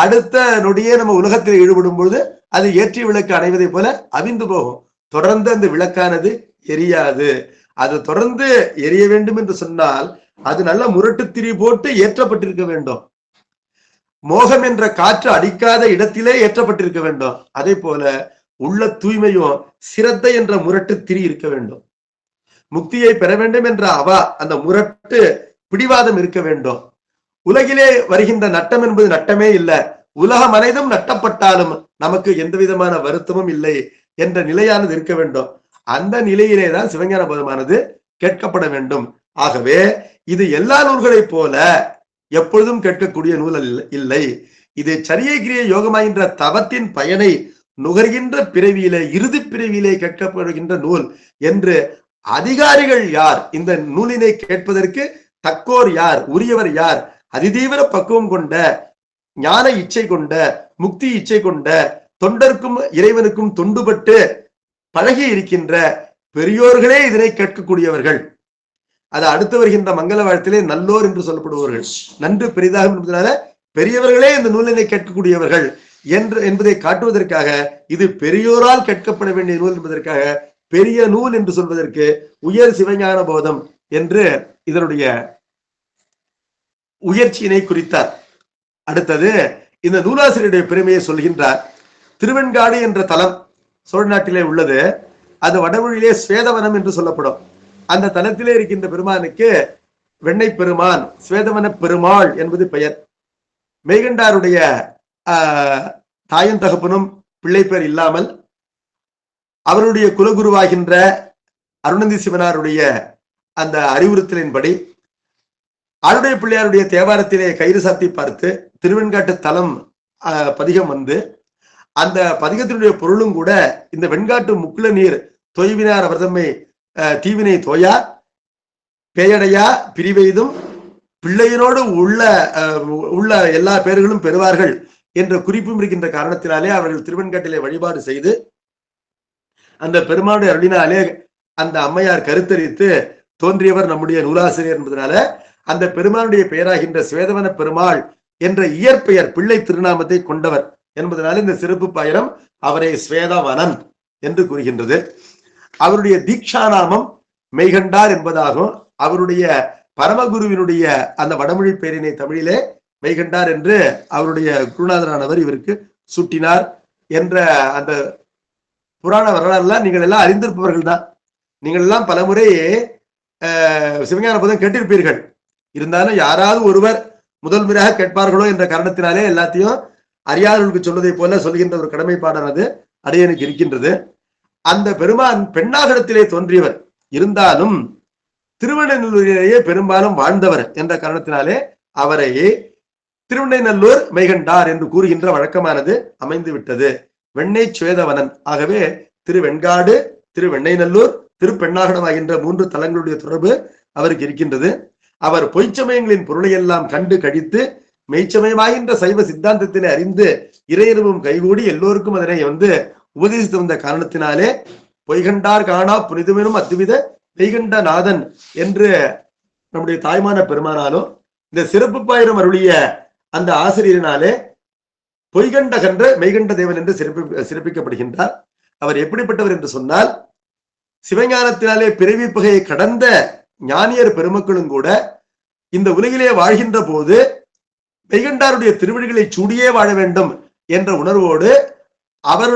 அடுத்த நொடியே நம்ம உலகத்தில் ஈடுபடும் பொழுது அது ஏற்றிய விளக்கு அணைவதை போல அவிந்து போகும். தொடர்ந்து அந்த விளக்கானது எரியாது. அது தொடர்ந்து எரிய வேண்டும் என்று சொன்னால் அது நல்ல முரட்டு திரி போட்டு ஏற்றப்பட்டிருக்க வேண்டும். மோகம் என்ற காற்று அடிக்காத இடத்திலே ஏற்றப்பட்டிருக்க வேண்டும். அதே போல உள்ள தூய்மையும் சிரத்தை என்ற முரட்டு திரி இருக்க வேண்டும். முக்தியை பெற வேண்டும் என்ற அந்த முரட்டு பிடிவாதம் இருக்க வேண்டும். உலகிலே வருகின்ற நட்டம் என்பது நட்டமே இல்லை. உலகம் அனைத்தும் நட்டப்பட்டாலும் நமக்கு எந்த விதமான வருத்தமும் இல்லை என்ற நிலையானது இருக்க வேண்டும். அந்த நிலையிலே தான் சிவஞான போதமானது கேட்கப்பட வேண்டும். ஆகவே இது எல்லா நூல்களைப் போல எப்பொழுதும் கேட்கக்கூடிய நூல் இல்லை. இது சரியை கிரிய யோகமாகின்ற தவத்தின் பயனை நுகர்கின்ற பிறவியிலே, இறுதி பிறவியிலே கேட்கப்படுகின்ற நூல் என்று அதிகாரிகள் யார், இந்த நூலினை கேட்பதற்கு தக்கோர் யார், உரியவர் யார், அதிதீவிர பக்குவம் கொண்ட, ஞான இச்சை கொண்ட, முக்தி இச்சை கொண்ட, தொண்டருக்கும் இறைவனுக்கும் தொண்டுபட்டு பழகி இருக்கின்ற பெரியோர்களே இதனை கேட்கக்கூடியவர்கள். அது அடுத்து வருகின்ற மங்கள வாழ்த்திலே நல்லோர் என்று சொல்லப்படுபவர்கள், நன்று பெரிதாக என்பதனால பெரியவர்களே இந்த நூலினை கேட்கக்கூடியவர்கள் என்பதை காட்டுவதற்காக, இது பெரியோரால் கேட்கப்பட வேண்டிய நூல் என்பதற்காக பெரிய நூல் என்று சொல்வதற்கு உயர் சிவஞான போதம் என்று இதனுடைய உயர்ச்சியினை குறித்தார். அடுத்தது இந்த நூலாசிரியருடைய பெருமையை சொல்கின்றார். திருவெண்காடு என்ற தலம் சோழ நாட்டிலே உள்ளது. அது வடமொழியிலே ஸ்வேதவனம் என்று சொல்லப்படும். அந்த தலத்திலே இருக்கின்ற பெருமானுக்கு வெண்ணை பெருமான், ஸ்வேதவன பெருமாள் என்பது பெயர். மெய்கண்டாருடைய தாயும் தகப்பனும் பிள்ளை பேர் இல்லாமல் அவருடைய குலகுருவாகின்ற அருணந்தி சிவனாருடைய அந்த அறிவுறுத்தலின்படி ஆளுடைய பிள்ளையாருடைய தேவாரத்திலே கயிறு சாத்தி பார்த்து திருவெண்காட்டு தலம் பதிகம் அந்த பதிகத்தினுடைய பொருளும் கூட இந்த வெண்காட்டு முக்குல நீர் தொய்வினார் அவர்தம்மை தீவினை தோயா பேயடையா பிரிவெய்தும் பிள்ளையனோடு உள்ள எல்லா பேர்களும் பெறுவார்கள் என்ற குறிப்பும் இருக்கின்ற காரணத்தினாலே அவர்கள் திருவெண்காட்டிலே வழிபாடு செய்து அந்த பெருமானுடைய அருளினாலே அந்த அம்மையார் கருத்தரித்து தோன்றியவர் நம்முடைய நூலாசிரியர் என்பதனால அந்த பெருமானுடைய பெயராகின்ற சுவேதவன பெருமாள் என்ற இயற்பெயர் பிள்ளை திருநாமத்தை கொண்டவர் என்பதனால இந்த சிறப்பு பாயிரம் அவரை ஸ்வேதவனன் என்று கூறுகின்றது. அவருடைய தீக்ஷா நாமம் மெய்கண்டார் என்பதாகும். அவருடைய பரமகுருவினுடைய அந்த வடமொழி பெயரினை தமிழிலே மெய்கண்டார் என்று அவருடைய குருநாதரானவர் இவருக்கு சூட்டினார் என்ற அந்த புராண வரலாறுலாம் நீங்கள் எல்லாம் அறிந்திருப்பவர்கள் தான். நீங்கள் எல்லாம் பலமுறை சிவஞான போதம் கேட்டிருப்பீர்கள். இருந்தாலும் யாராவது ஒருவர் முதல் முறையாக கேட்பார்களோ என்ற காரணத்தினாலே எல்லாத்தையும் அறியாதவர்களுக்கு சொல்வதை போல சொல்கின்ற ஒரு கடமைப்பாடானது அடியனுக்கு இருக்கின்றது. அந்த பெருமான் பெண்ணாகரத்திலே தோன்றியவர் இருந்தாலும் திருவெண்ணநல்லூரிலேயே பெரும்பாலும் வாழ்ந்தவர் என்ற காரணத்தினாலே அவரை திருவெண்ணநல்லூர் மெய்கண்டார் என்று கூறுகின்ற வழக்கமானது அமைந்து விட்டது. வெண்ணை சுவேதவனன். ஆகவே திருவெண்காடு, திருவெண்ணைநல்லூர், திருப்பெண்ணாகடம் ஆகின்ற 3 தலங்களுடைய தொடர்பு அவருக்கு இருக்கின்றது. அவர் பொய்ச்சமயங்களின் பொருளை எல்லாம் கண்டு கழித்து மெய்ச்சமயமாகின்ற சைவ சித்தாந்தத்தினை அறிந்து இறையனும் கைகூடி எல்லோருக்கும் அதனை உபதேசித்து வந்த காரணத்தினாலே பொய்கண்டார் காணா புனிதமெனும் அத்துவித மெய்கண்ட நாதன் என்று நம்முடைய தாய்மான பெருமானாலும் இந்த சிறப்பு பாயிரம் அருளிய அந்த ஆசிரியரினாலே பொய்கண்டகன்ற மெய்கண்ட தேவன் என்று சிறப்பிக்கப்படுகின்றார். அவர் எப்படிப்பட்டவர் என்று சொன்னால், சிவஞானத்தினாலே பிறவி பகையை கடந்த ஞானியர் பெருமக்களும் கூட இந்த உலகிலே வாழ்கின்ற போது மெய்கண்டாருடைய திருவடிகளை சூடியே வாழ வேண்டும் என்ற உணர்வோடு அவர்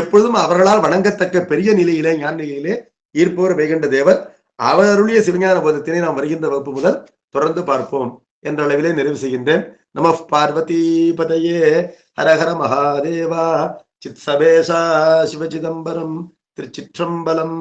எப்பொழுதும் அவர்களால் வணங்கத்தக்க பெரிய நிலையிலே ஞான நிலையிலே ஈர்ப்பவர் மெய்கண்ட தேவர். அவருடைய சிவஞான போதத்தினை நாம் வருகின்ற வகுப்பு முதல் தொடர்ந்து பார்ப்போம் என்ற அளவிலே நிறைவு செய்கின்றேன். நம பார்வதி பதையே ஹரஹர மகாதேவா. சித் சபேசா சிவசிதம்பரம். திருச்சிற்றம்பலம்.